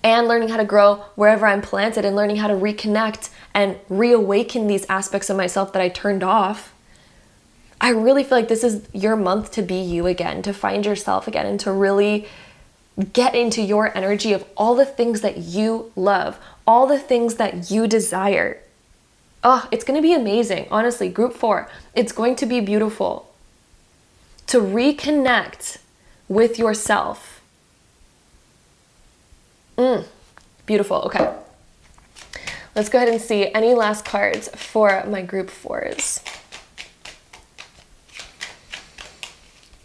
A: and learning how to grow wherever I'm planted and learning how to reconnect and reawaken these aspects of myself that I turned off. I really feel like this is your month to be you again, to find yourself again, and to really get into your energy of all the things that you love, all the things that you desire. Oh, it's going to be amazing. Honestly, group 4, it's going to be beautiful to reconnect with yourself. Beautiful. Okay. Let's go ahead and see any last cards for my group 4s.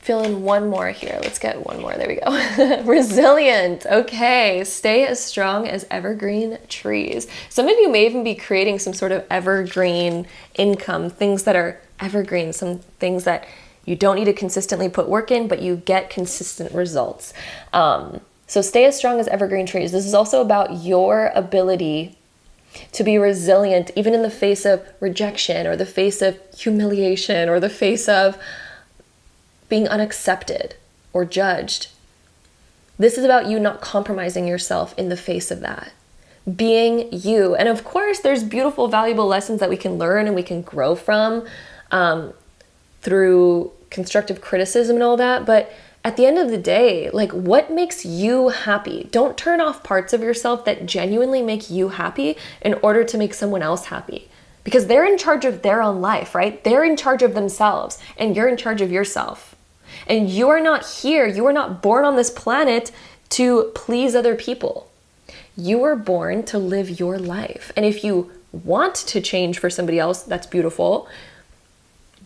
A: Feeling one more here. Let's get one more. There we go. Resilient. Okay. Stay as strong as evergreen trees. Some of you may even be creating some sort of evergreen income, things that are evergreen, some things that you don't need to consistently put work in, but you get consistent results. So stay as strong as evergreen trees. This is also about your ability to be resilient, even in the face of rejection or the face of humiliation or the face of being unaccepted or judged. This is about you not compromising yourself in the face of that. Being you. And of course, there's beautiful, valuable lessons that we can learn and we can grow from through constructive criticism and all that. But at the end of the day, like, what makes you happy? Don't turn off parts of yourself that genuinely make you happy in order to make someone else happy. Because they're in charge of their own life, right? They're in charge of themselves and you're in charge of yourself. And you are not here, you are not born on this planet to please other people. You were born to live your life. And if you want to change for somebody else, that's beautiful.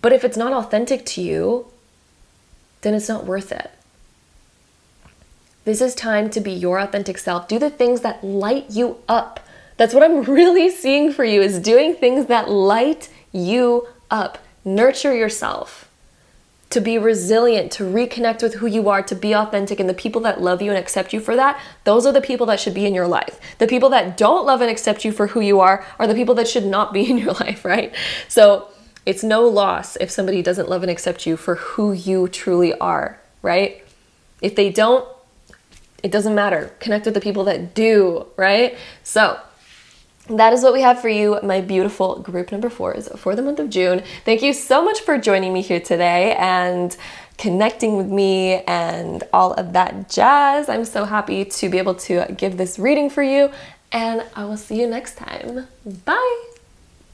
A: But if it's not authentic to you, then it's not worth it. This is time to be your authentic self. Do the things that light you up. That's what I'm really seeing for you, is doing things that light you up. Nurture yourself. to be resilient, to reconnect with who you are, to be authentic. And the people that love you and accept you for that, those are the people that should be in your life. The people that don't love and accept you for who you are the people that should not be in your life, right? So it's no loss if somebody doesn't love and accept you for who you truly are, right? If they don't, it doesn't matter. Connect with the people that do, right? So that is what we have for you, my beautiful group number 4s for the month of June. Thank you so much for joining me here today and connecting with me and all of that jazz. I'm so happy to be able to give this reading for you, and I will see you next time. Bye.